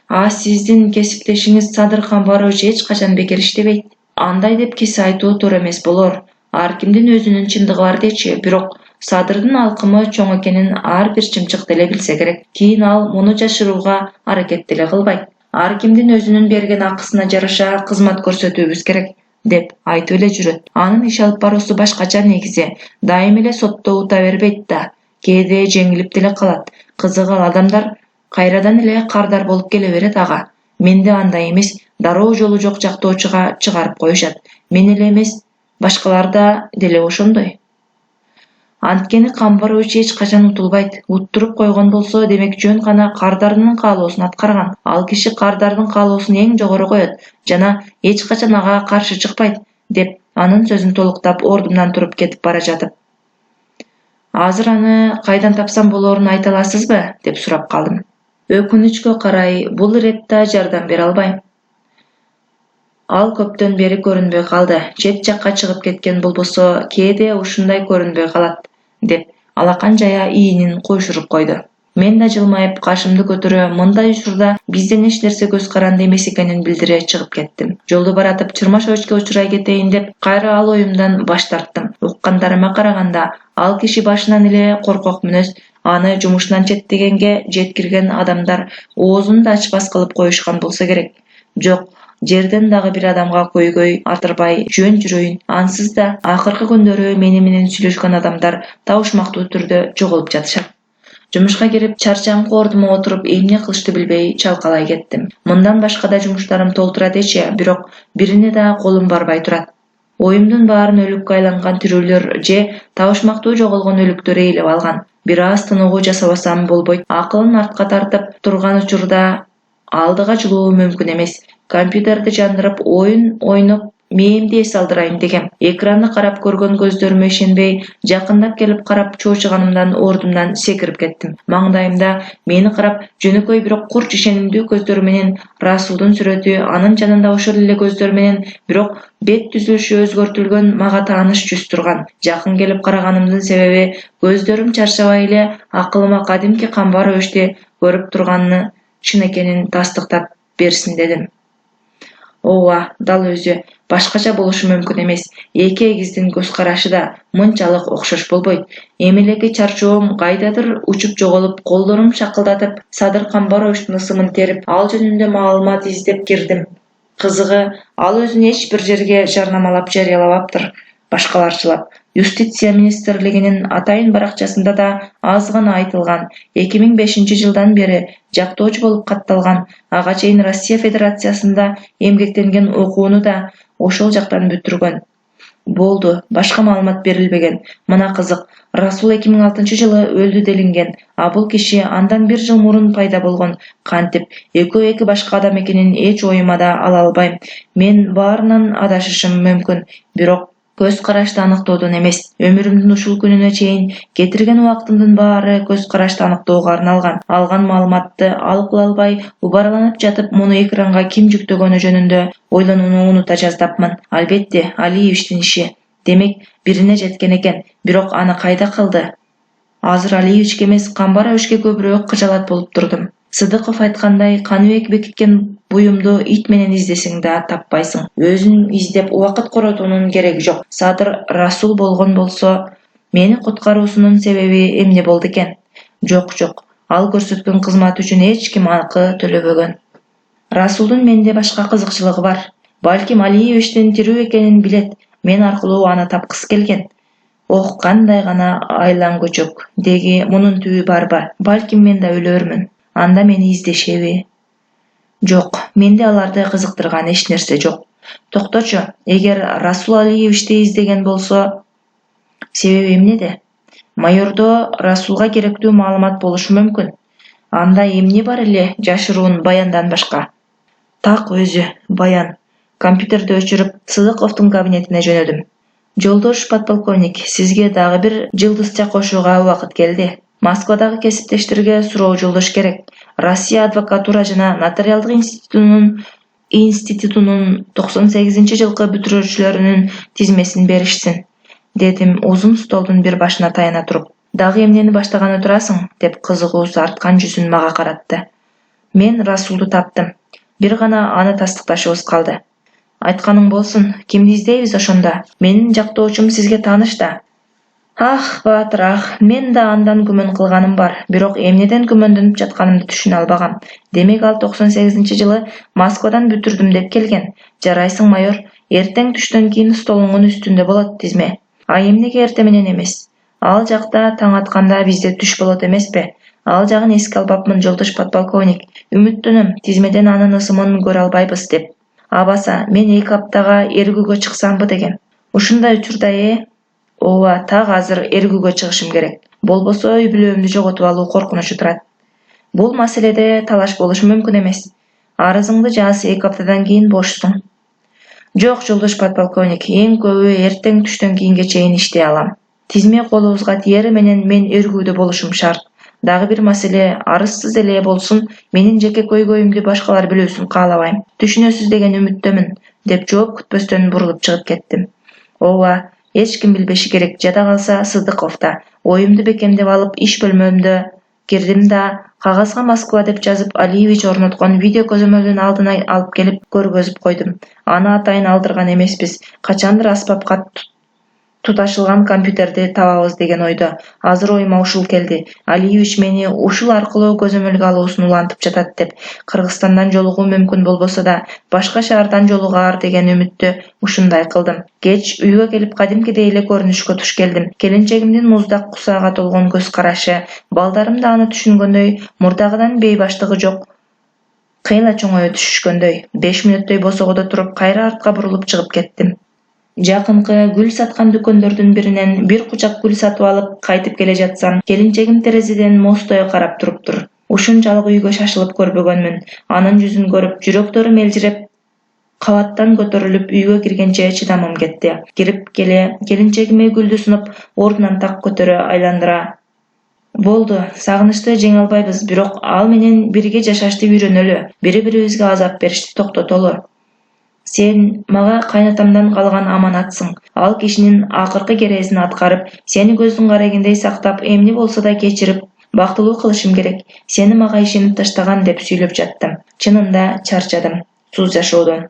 Сиздин кесиптешиңиз Садыр Камбарович эч качан бекер иштебейт. Андай деп кисе айтуу туура эмес болор. Ар кимдин өзүнүн чындыгы бар дечи, бирок Садырдын алкымы чоң экенин ар бир чымчык деле билсе керек. Кийин ал муну жашырууга аракет деле кылбайт. Ар кимдин өзүнүн берген акысына жараша кызмат көрсөтүүбүз керек, деп айтып эле жүрөт. Анын иш алып баруусу башкача негизи. Дайым эле сотто ута бербейт да. Кээде жеңилип деле калат. Кызыгы ал адамдар кайрадан эле кардар болуп келе берет ага. Менде андай эмес, дароо жолу жок жактоочуга чыгарып коюшат. Мен эле эмес, башкалар деле ошондой. Анткени Камбарович эч качан утулбайт. Уттуруп койгон болсо, демек жөн гана кардарынын каалоосун аткарган. Ал киши кардардын каалоосун эң жогору коет жана эч качан ага каршы чыкпайт, деп анын сөзүн толуктап ордумдан туруп кетип бара жатып. Азыр аны кайдан тапсам болоорун айта аласызбы, деп сурап калдым. Өкүнүчкө карай, бул иретте жардам бере албайм. Ал көптөн бери көрүнбөй калды. Чет жакка чыгып кеткен болбосо, кээде ушундай көрүнбөй калат, деп алакан жая иинин койшуруп койду. Мен да жылмайып, кашымды көтөрө, мындай учурда бизден эч нерсе көз каранды эмес экенин билдире чыгып кеттим. Жолду баратып Чырмашевичке учурай кетейин деп, кайра ал оюмдан баш тарттым. Уккандарыма караганда, ал киши башынан эле коркок мүнөз, аны жумушунан четтегенге жеткирген адамдар оозун да ачпас кылып коюшкан болсо керек. Жок, жерден дагы бир адамга көйгөй артырбай жөн жүрөйүн. Ансыз да акыркы күндөрү мени менен сүйлөшкөн адамдар табышмактуу түрдө жоголуп жатышат. Жумушка кирип, чарчаңкы ордума отуруп, эмне кылышты билбей чалкалай кеттим. Мындан башка да жумуштарым толтура эчи, бирок бирине да колум барбай турат. Оюмдун баарын өлүккө айланган тирүүлөр же табышмактуу жоголгон өлүктөр ээлеп алган. Бир аз тыныгуу жасабасам болбойт. Акылын артка тартып турган учурда алдыга жылуу мүмкүн эмес. Компьютерди жандырып, оюн ойноп, мээмди эс алдырайын дегем. Экранды карап көргөн көздөрүмө ишенбей, жакындап келип карап чоочуганымдан ордумдан секирип кеттим. Маңдайымда мени карап, жөнөкөй бирок курч ишенимдүү көздөр менен Расулдун сүрөтү, анын жанында ошол эле көздөр менен, бирок бет түзүлүшү өзгөртүлгөн мага тааныш жүз турган. Жакын келип караганымдын себеби, көздөрүм чарчабай эле акылыма кадимки Камбаровичти көрүп турганны чын экенин тастыктап берсин дедим. Ооба, дал өзү башкача болушу мүмкүн эмес. Эки эгиздин көз карашы да мынчалык окшош болбойт. Эмелеги чарчоом кайдадыр учуп жоголуп, колдорум шакылдатып, Садыр Камбаровичтин ысымын терип, ал жөнүндө маалымат издеп кирдим. Кызыгы, ал өзүн эч бир жерге жарнамалап жарыялабаптыр, башкаларчылап. Юстиция министрлигинин атайын баракчасында да аз гана айтылган. 2005-жылдан бери жактоочу болуп катталган. Ага чейин Россия Федерациясында эмгектенген окууну да ошол жактан бүтүргөн. Болду, башка маалымат берилбеген. Мына кызык, Расул 2006-жылы өлдү делинген. А бул киши андан 1 жыл мурун пайда болгон. Кантип, экөө эки башка адам экенин эч оюма да ала албайм. Мен баарынан адашышым мүмкүн, бирок көз карашты аныктоодон эмес. Өмүрүмдүн ушул күнүнө чейин кетирген убактымдын баары көз карашты аныктоого арналган. Алган маалыматты алып албай, убараланып жатып, муну экранга ким жүктөгөнү жөнүндө ойлонууну унута жаздапмын. Албетте, Алиевичтин иши. Демек, бирине жеткен экен, бирок аны кайда кылды? Азыр Алиевичке эмес, Камбаровичке көбүрөөк кыжалат болуп турдум. Сыдыков айткандай, каныбек бекиткен буюмду ит менен издесең да таппайсың. Өзүн издеп убакыт коротуунун кереги жок. Садыр Расул болгон болсо, мени куткаруусунун себеби эмне болду экен? Жок. Ал көрсөткөн кызмат үчүн эч ким акы төлөбөгөн. Расулдун менде башка кызыкчылыгы бар. Балким Алиевичтин тирүү экенин билет. Мен аркылуу аны тапкысы келген. Ох, кандай гана айлангучук. Деги мунун түбү барбы? Балким мен да өлөрмүн. Анда мени издешеби? Жок, менде аларды кызыктырган эч нерсе жок. Токточу, эгер Расул Алиевичти издеген болсо, себеби эмнеде? Майордо Расулга керектүү маалымат болушу мүмкүн. Анда эмне бар эле жашыруун баяндан башка? Так өзү, баян. Компьютерди өчүрүп, Сыдыковдун кабинетине жөнөдүм. Жолдош подполковник, сизге дагы бир жылдызча кошууга убакыт келди. Москвадагы кесиптештерге суроо жолдош керек. Россия адвокатура жана нотариалдык институтунун 98-жылкы бүтүрүүчүлөрүнүн тизмесин беришсин, дедим узун столдун бир башына таяна туруп. Дагы эмнени баштаганы турасың, деп кызыгуусу арткан жүзүн мага каратты. Мен Расулду таптым. Бир гана аны тастыкташыбыз калды. Айтканың болсун, кимди издейбиз ошондо? Менин жактоочум сизге тааныш да. Ах, Баатыр, мен да андан күмөн кылганым бар, бирок эмнеден күмөндөнүп жатканымды түшүнө албагам. Демек ал 98-жылы Москвадан бүтүрдүм деп келген. Жарайсың, майор, эртең түштөн кийин столуңдун үстүндө болот тизме. А эмнеге эртең менен эмес? Ал жакта таң атканда бизде түш болот эмеспи? Ал жагын эске албапмын, жолдош подполковник. Үмүттөнөм, тизмеден анын ысымын көрө албайбыз деп. Абаса, мен 2 аптага эргүүгө чыксамбы деген. Ушундай учурда Ооба, так азыр эргүүгө чыгышым керек. Болбосо үй бүлөмдү жоготуп алуу коркунучу турат. Бул маселеде талаш болушу мүмкүн эмес. Арызыңды жаз, 2 аптадан кийин бошсуң. Жок, жолдош подполковник, эң көбү эртең түштөн кийинге чейин иштей алам. Тизме колубузга тиери менен мен эргүүдө болушум шарт. Дагы бир маселе, арызсыз эле болсун, менин жеке көйгөйүмдү башкалар билүүсүн каалабайм. Түшүнөсүз деген үмүттөмүн, деп жооп күтпөстөн бурулуп чыгып кеттим. Ооба, эч ким билбеши керек, жада калса Сыдыков да. Оюмду бекемдеп алып, иш бөлмөмдө кирдим да, кагазга Москва деп жазып, Алиевич орноткон видео көзөмөлдүн алдына алып келип көргөзүп койдум. Аны атайын алдырган эмеспиз. Качандыр аспапка туташылган компьютерди табабыз деген ойдо. Азыр оюма ушул келди. Алиевич мени ушул аркылуу көзөмөлгө алуусун улантып жатат деп. Кыргызстандан жолугуу мүмкүн болбосо да, башка шаардан жолугаар деген үмүттө ушундай кылдым. Кеч үйгө келип кадимкидей эле көрүнүшкө туш келдим. Келинчегимдин муздак кусаага толгон көз карашы, балдарым да аны түшүнгөндөй, мурдагыдан бейбаштыгы жок, кыйла чоңоё түшүшкөндөй. 5 мүнөттөй босогодо туруп, кайра артка бурулуп чыгып кеттим. Жакынкы гүл саткан дүкөндөрдүн биринен бир кучак гүл сатып алып кайтып келе жатсам, келинчегим терезеден мостое карап туруптур. Ушунчалык үйгө шашылып көрбөгөнмүн. Анын жүзүн көрүп, жүрөктөрүм элжиреп, кабаттан көтөрүлүп үйгө киргенче чыдамым кетти. Кирип келе, келинчегиме гүлдү сунуп, ордунан так көтөрө айландыра. Болду, сагынычты жеңе албайбыз, бирок ал менен бирге жашашты үйрөнөлү, бири-бирибизге азап беришти токтотолу. Сен мага кайнатамдан калган аманатсың. Ал кишинин акыркы керезин аткарып, сени көздүн карегиндей сактап, эмне болсо да кечирип, бактылуу кылышым керек. Сени мага ишенип таштаган деп сүйлөп жаттым. Чынында чарчадым. Сууз жашоодон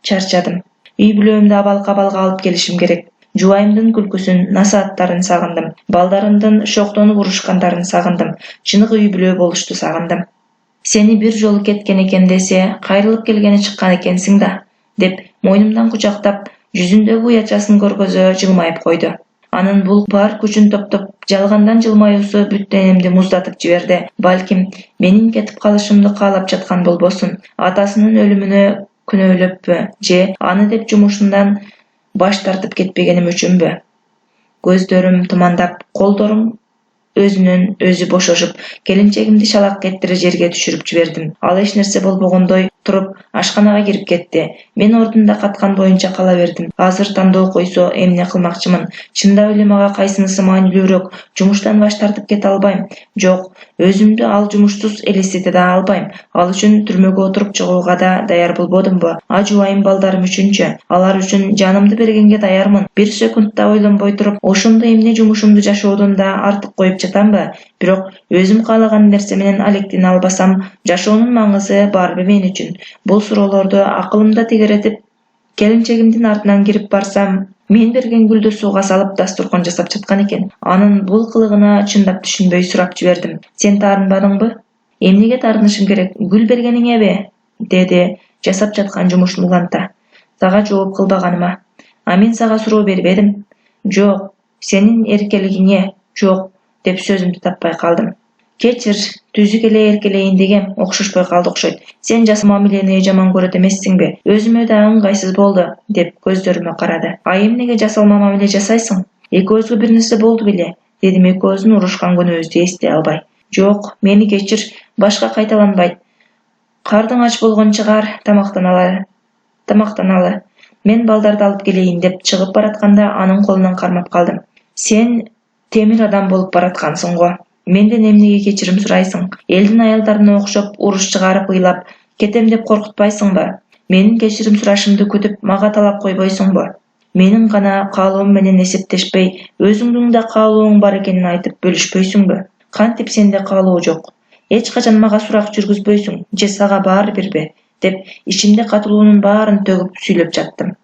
чарчадым. Үй бүлөмдү абал-кабалга алып келишим керек. Жубайымдын күлкүсүн, насааттарын сагындым. Балдарымдын шоктонуп урушкандарын сагындым. Чыныгы үй бүлө болушту сагындым. Сени бир жолу кеткен экен десе, кайрылып келгени чыккан экенсиң да, деп мойнумдан кучактап, жүзүндөгү уячасын көргөзө жылмайып койду. Анын бул бар күчүн топтоп, жалгандан жылмаюусу бүт денемди муздатып жиберди. Балким, менин кетип калышымды каалап жаткан болбосун, атасынын өлүмүнө күнөөлөппү же аны деп жумушундан Baş tartıp ketpegenim üçünbü? Gözlerim tımandap, kollarım özünün özü boşoşup, kelinçegimdi şalak kettire jerge düşürüp jiberdim. Al eç nerse bolbogondoy turup aşkanaga girip ketdi. Men ordunda katkan boyunca kala berdim. Hazır tandoo koyso emne kılmakçımın. Çında öyle maga kaysınысы maanilүүрөөк, жумуштан баш тартып кете албайм. Жок, өзүмдү ал жумуштуз элестете да албайм. Ал үчүн түрмөгө отуруп чыгууга да даяр болбодумбу? Ажубайым балдарым үчүнчү. Алар үчүн жанымды бергенге даярмын. Бир секунд да ойлонбой туруп, ошондо эмне жумушумду жашоодон да артык коюп жатамбы? Бирок өзүм каалаган нерсе менен алектене албасам, жашоонун маңызы барбы мен үчүн? Бул суроолорду акылымда тегеретип, келинчегимдин артынан кирип барсам, мен берген гүлдү сууга салып дастуркан жасап жаткан экен. Анын бул кылыгына чындап түшүнбөй сурап жибердим. Сен таарынбадыңбы? Эмнеге таарынышым керек? Гүл бергениңеби? Деди жасап жаткан жумушун уланта. Сага жооп кылбаганыма. А мен сага суроо бербедим. Жок, сенин эркелигиңе жок деп сөзүмдү таппай калдым. Кечир, түзүк эле эркелейин дегем окшошпой калды окшойт. Сен жас мамилени жаман көрөт эмессиңби? Өзүмө да ыңгайсыз болду деп көздөрүмө карады. А эмнеге жасалма мамиле жасайсың? Экөөбүзгө бир нерсе болду беле? Дедим экөөбүздүн урушкан күнүбүздү эстей албай. Жок, мени кечир, башка кайталанбайт. Кардың ач болгон чыгар, тамактаналы. Мен балдарды алып келейин деп чыгып баратканда анын колунан кармап калдым. Сен темир адам болуп бараткансың го. Менден эмнеге кечирим сурайсың? Элдин аялдарына окшоп уруш чыгарып ыйлап кетем деп коркутпайсыңбы? Менин кечирим сурашымды күтүп, мага талап койбойсуңбу? Менин гана каалоом менен эсептешпей, өзүңдүн да каалооң бар экенин айтып бөлүшпөйсүңбү? Кантип сенде каалоо жок? Эч качан мага сурак жүргүзбөйсүң, же сага баары бирби? Деп ичимде катылуунун баарын төгүп сүйлөп жаттым.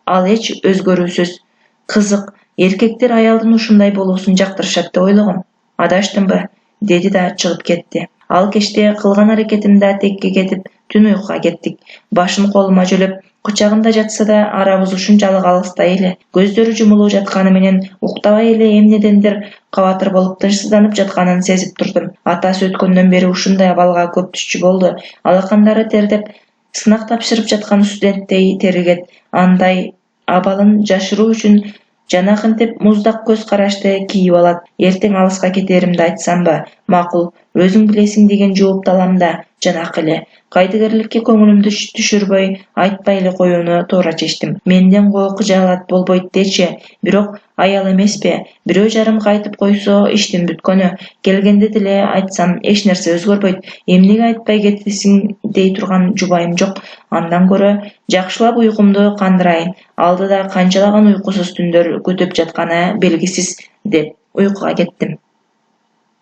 Ал эч өзгөрүүсүз. Кызык, эркектер аялдын ушундай болуусун жактырышат деп ойлогом. Адаштымбы? Деди да чыгып кетти. Ал кечте кылган аракетимде текке кетип, түн уйкуга кеттик. Башын колума жөлөп, кучагында жатса да арабыз ушунчалык алыстай эле. Көздөрү жумулуу жатканы менен уктабай эле эмнедендир кабатыр болуп тынчсызданып жатканын сезип турдум. Атасы өткөндөн бери ушундай абалга көп түшчү болду. Алакандары тердеп, сынак тапшырып жаткан студенттей теригет. Андай абалын жашыруу үчүн жанакынтип муздак көз карашты кийип алат. Эртең алыска кетеримди айтсамбы? Макул, өзүң билесиң деген жоопту алам да, жанак эле. Кайдыгерликке көңүлүмдү түшүрбөй, айтпай эле коюуну туура чечтим. Менден койку жалат болбойт дечи, бирок аял эмеспи? Бирөө жарым кайтып койсо иштин бүткөнү. Келгенде деле айтсам эч нерсе өзгөрбөйт. Эмнеге айтпай кетесиң дей турган жубайым жок. Андан көрө жакшылап уйкумду кандырайын. Алдыда канчалаган уйкусуз түндөр күтүп жатканы белгисиз деп уйкуга кеттим.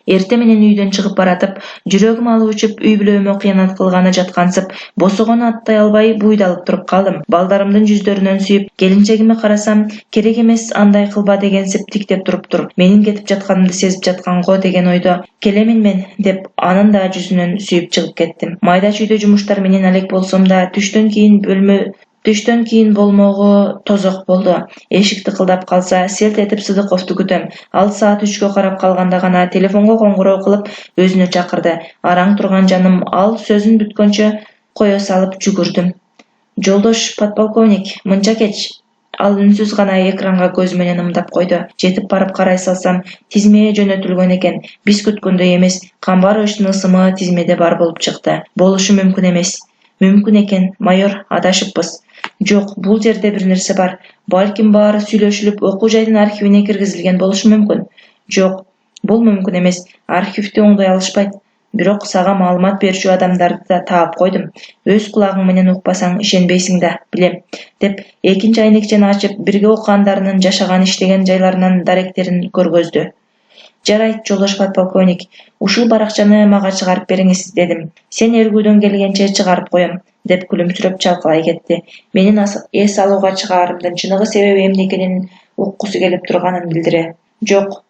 Эрте менен үйдөн чыгып баратып, жүрөгүм алып учуп, үй бүлөмө кыянат кылганы жаткансып, босогону аттай албай буйдалып туруп калдым. Балдарымдын жүздөрүнөн сүйүп, келинчегиме карасам, керек эмес андай кылба дегенсип тиктеп туруптур. Менин кетип жатканымды сезип жаткан го деген ойдо келемин мен деп анын да жүзүнөн сүйүп чыгып кеттим. Майда чүйдө жумуштар менен алек болсом да, түштөн кийин болмогу тозок болду. Эшик тыкылдап калса, селт этип Сыдыковду күтөм. Ал саат 3кө карап калганда гана телефонго коңгуроо кылып өзүнө чакырды. Араң турган жаным ал сөзүн бүткөнчө кое салып жүгүрдүм. Жолдош подполковник, мынча кеч. Ал үнсүз гана экранга көзү менен ымдап койду. Жетип барып карай салсам, тизмее жөнөтүлгөн экен. Биз күткөндөй эмес, Камбаровичтин ысымы тизмеде бар болуп чыкты. Болушу мүмкүн эмес. Мүмкүн экен, майор, адашыппыз. Жок, бул жерде бир нерсе бар. Балким баары сүйлөшүлүп, окуу жайдын архивине киргизилген болушу мүмкүн. Жок, бул мүмкүн эмес. Архивди оңдой алышпайт. Бирок сага маалымат берүүчү адамдарды да таап койдум. Өз кулагың менен укпасаң ишенбейсиң да, билем. Деп экинчи айнекчени ачып, бирге окугандарынын жашаган иштеген жайларынын даректерин көргөздү. Жарайт, жолдош подполковник, ушул баракчаны мага чыгарып бериңиз, дедим. Сен эргүүдөн келгенче чыгарып коем, деп күлүмсүрөп чалкалай кетти. Менин эс алууга чыгаарымдын чыныгы себеби эмне экенин уккусу келип турганын билдире. Жок,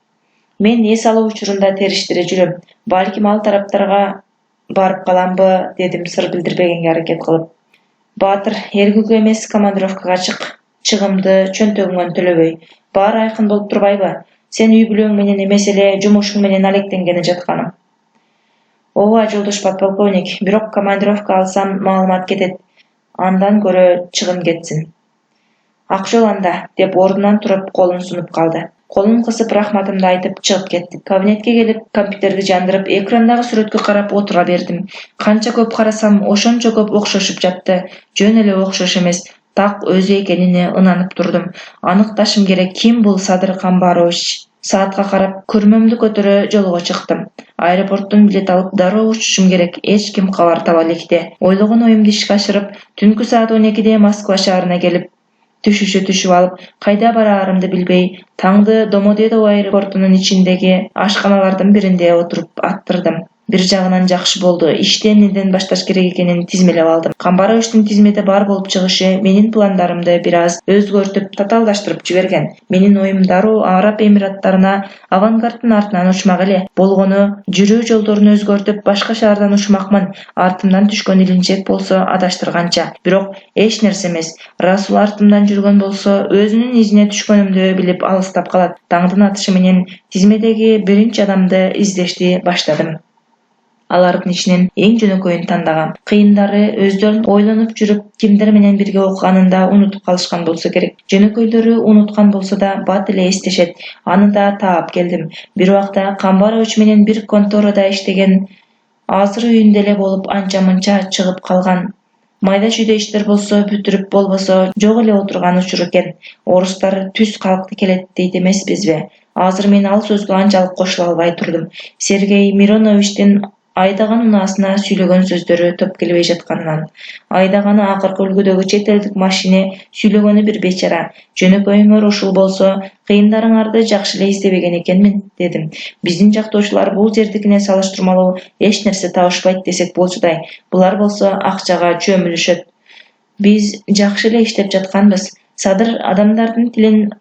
мен эс алуу учурунда териштире жүрөм. Балким ал тараптарга барып каламбы, дедим сыр билдирбегенге аракет кылып. Баатыр, эргүүгө эмес командировкага чык. Чыгымды чөнтөгүңөн төлөбөй. Баары айкын болуп турбайбы? Сен үй бүлөң менен эмес эле жумушуң менен алектенгени жатканым. Ооба, жолдош подполковник, бирок командировка алсам маалымат кетет. Андан көрө чыгым кетсин. Акчол анда, деп ордунан туруп колун сунуп калды. Колун кысып рахматымды айтып чыгып кеттик. Кабинетке келип, компьютерди жандырып, экрандагы сүрөткө карап отура бердим. Канча көп карасам, ошончо көп окшошуп жатты. Жөн эле окшош эмес, так өзү экенине ынанып турдум. Аныкташым керек, ким бул Садыр Камбарович? Саатка карап, көрмөмдү көтөрө жолго чыктым. Аэропорттон билет алып, дароо учушум керек. Эч ким кабар таба электе. Ойлогон оюмду ишке ашырып, түнкү саат 12-де Москва шаарына келип, түшүп алып, кайда бараарымды билбей, таңды Домодедово аэропортунун ичиндеги ашканалардын биринде отуруп аттырдым. Бир жагынан жакшы болду. Ишти эмнеден башташ керек экенин тизмелеп алдым. Камбаровичтин тизмеде бар болуп чыгышы менин пландарымды бир аз өзгөртүп, татаалдаштырып жиберген. Менин оюм дароо Араб Эмираттарына авангарддын артынан учмак эле. Болгону жүрүү жолдорун өзгөртүп, башка шаардан учмакмын. Артымдан түшкөн илинчек болсо адаштырганча. Бирок эч нерсе эмес. Расул артымдан жүргөн болсо, өзүнүн изине түшкөнүмдү билип алыстап калат. Таңдын атышы менен тизмедеги биринчи адамды издешти баштадым. Алардын ичинен эң жөнөкөйүн тандагам. Кыйындары өздөрүн ойлонуп жүрүп, кимдер менен бирге окуганында унутуп калышкан болсо керек. Жөнөкөйлөрү унуткан болсо да бат эле эстешет. Аны да таап келдим. Бир убакта Камбарович менен бир конторада иштеген, азыр үйүндө эле болуп анча-мынча чыгып калган. Майда чүйдө иштер болсо бүтүрүп, болбосо жок эле отурган учур экен. Орустар түз калкты келет дейт эмеспизби? Азыр мен ал сөзгө анчалык кошула албай турдум. Сергей Мироновичтин айдаган унаасына сүйлөгөн сөздөрү топ келбей жатканынан. Айдаганы акыркы үлгүдөгү чет элдик машине, сүйлөгөнү бир бечара. Жөнөкөйүңөр ушул болсо, кыйындарыңарды жакшы эле издебеген экенмин, дедим. Биздин жактоочулар бул жердикине салыштырмалуу эч нерсе табышпайт десек болчудай. Булар болсо акчага чөмүлүшөт. Биз жакшы эле иштеп жатканбыз. Садыр адамдардын тилин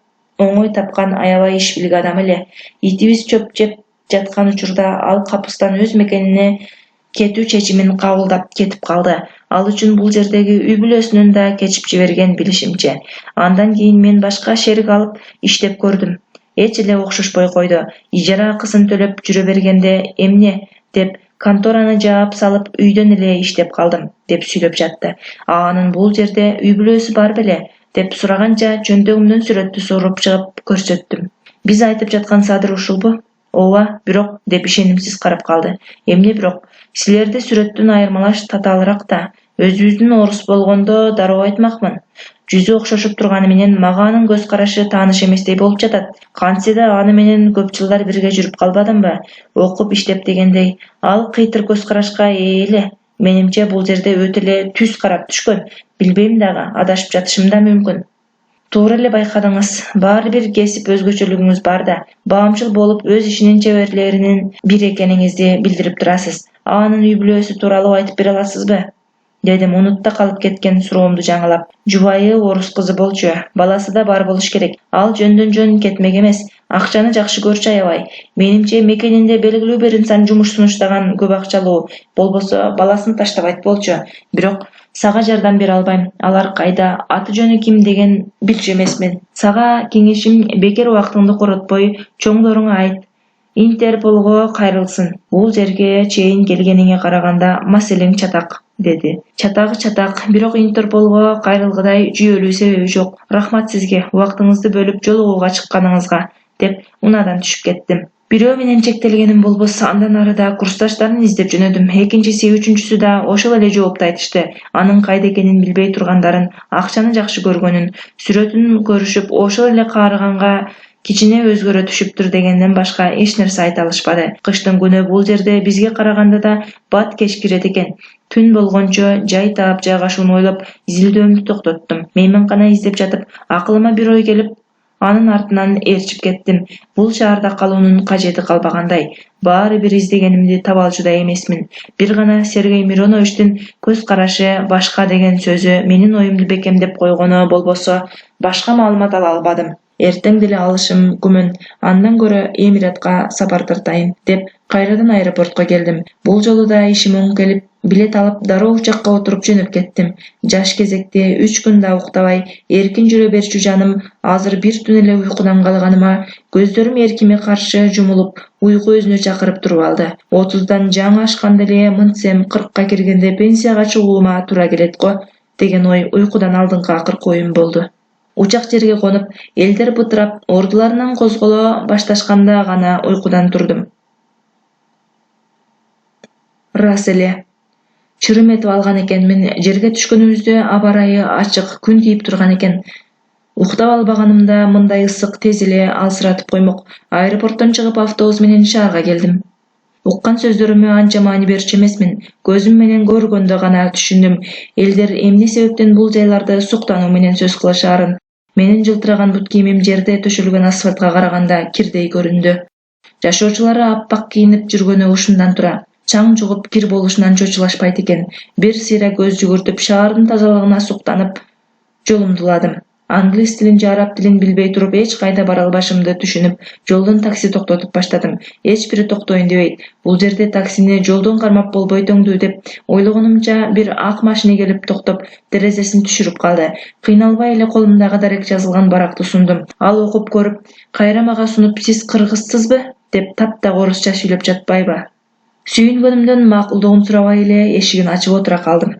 оңой тапкан, аябай иш билген адам эле. Итибиз чөп жеп жаткан учурда ал капыстан өз мекенине кетүү чечимин кабылдап кетип калды. Ал үчүн бул жердеги үй бүлөсүнүн да кечип жиберген билишимче. Андан кийин мен башка шерик алып иштеп көрдүм. Эч эле окшошпой койду. Ижара акысын төлөп жүрө бергенде эмне деп контораны жаап салып үйдөн эле иштеп калдым, деп сүйлөп жатты. Анын бул жерде үй бүлөсү бар беле деп сураганча жөнтөгүмдөн сүрөттү суруп чыгып көрсөттүм. Биз айтып жаткан Садыр ушулбу? Ооба, бирок, деп ишенимсиз карап калды. Эмне бирок? Силерди сүрөттөн айырмалаш татаалыраак да. Өзүбүздүн орус болгондо дароо айтмакмын. Жүзү окшошуп турганы менен мага анын көз карашы тааныш эместей болуп жатат. Кантсе да аны менен көп жылдар бирге жүрүп калбадымбы? Окуп иштеп дегендей, ал кыйтыр көз карашка ээ эле. Менимче бул жерде өтө эле түз карап түшкөн. Билбейм дагы, адашып жатышым да мүмкүн. Туура эле байкадыңыз. Баары бир кесип өзгөчөлүгүңүз бар да. Баамчыл болуп өз ишинин чеберлеринин бири экениңизди билдирип турасыз. Анын үй бүлөсү тууралуу айтып бере аласызбы? Дедим унутта калып кеткен суроомду жаңылап. Жубайы орус кызы болчу, баласы да бар болуш керек. Ал жөндөн жөн кетмек эмес. Акчаны жакшы көрчү аябай. Менимче мекенинде белгилүү бир инсан жумуш сунуштаган, көп акчалуу, болбосо баласын таштабайт болчу. Бирок сага жардам бере албайм. Алар кайда, аты жөнү ким деген билчү эмесмин. Сага кеңешим, бекер убактыңды коротпой, чоңдоруңа айт. Интерполго кайрылсын. Бул жерге чейин келгениңе караганда маселең чатак, деди. Чатак, бирок Интерполго кайрылгыдай жүйөлүү себеби жок. Рахмат сизге, убактыңызды бөлүп жолугууга чыкканыңызга, деп унадан түшүп кеттим. Бирөө менен чектелгеним болбосо, андан ары да курсташтарын издеп жөнөдүм. Экинчиси, үчүнчүсү да ошол эле жоопту айтышты. Анын кайда экенин билбей тургандарын, акчаны жакшы көргөнүн, сүрөтүн көрүшүп ошол эле каарыганга кичине өзгөрө түшүптүр дегенден башка эч нерсе айта алышпады. Кыштын күнү бул жерде бизге караганда да бат кеч кирет экен. Түн болгончо жай таап жайгашууну ойлоп, изилдөөмдү токтоттум. Мейманкана издеп жатып, акылыма бир ой келип, анын артынан ээрчип кеттим. Бул шаарда калуунун кажети калбагандай. Баары бир издегенимди таба алчудай эмесмин. Бир гана Сергей Мироновичтин көз карашы башка деген сөзү менин оюмду бекемдеп койгону болбосо, башка маалымат ала албадым. Эртең деле алышым күмөн. Андан көрө Эмиратка сапар тартайын, деп кайрадан аэропортко келдим. Бул жолу да ишим оң келип, билет алып, дароо учакка отуруп жөнөп кеттим. Жаш кезекте 3 күн да уктабай, эркин жүрө берчү жаным, азыр бир түн эле уйкудан калганыма, көздөрүм эркиме каршы жумулуп, уйку өзүнө чакырып туруп алды. 30дан жаңы ашканда эле мынтсем 40ка киргенде пенсияга чыгуума туура келет го, деген ой уйкудан алдыңкы акыркы оюм болду. Учак жерге конуп, элдер бытырап, ордуларынан козголо башташканда гана уйкудан турдум. Рас эле. Чырым этип алган экенмин. Жерге түшкөнүбүздө аба ырайы ачык, күн тийип турган экен. Уктап албаганымда мындай ысык тез эле алсыратып коймок. Аэропорттон чыгып автобус менен шаарга келдим. Уккан сөздөрүмө анча маани берчү эмесмин. Көзүм менен көргөндө гана түшүндүм. Элдер эмне себептен бул жайларды суктануу менен сөз кылышаарын. Менин жылтыраган бут кийимим жерде төшөлгөн асфальтка караганда кирдей көрүндү. Жашоочулары аппак кийинип жүргөнү ушундан тура. Чаң жугуп кир болушунан чочулашпайт экен. Бир сыйра көз жүгүртүп, шаардын тазалыгына суктанып, жолумдуладым. Англис тилин же араб тилин билбей туруп эч кайда бара албашымды түшүнүп, жолдон такси токтотуп баштадым. Эч бири токтойн дебейт. Бул жерде таксини жолдон кармап болбойт өңдүү деп ойлогонумча бир ак машина келип токтоп, терезесин түшүрүп калды. Кыйналбай эле колумдагы дарек жазылган баракты сундум. Ал окуп көрүп, кайра мага сунуп, сиз кыргызсызбы? Деп таптак орусча сүйлөп жатпайбы? Сүйүнгөнүмдөн макулдугун сурабай эле эшигин ачып отура калдым.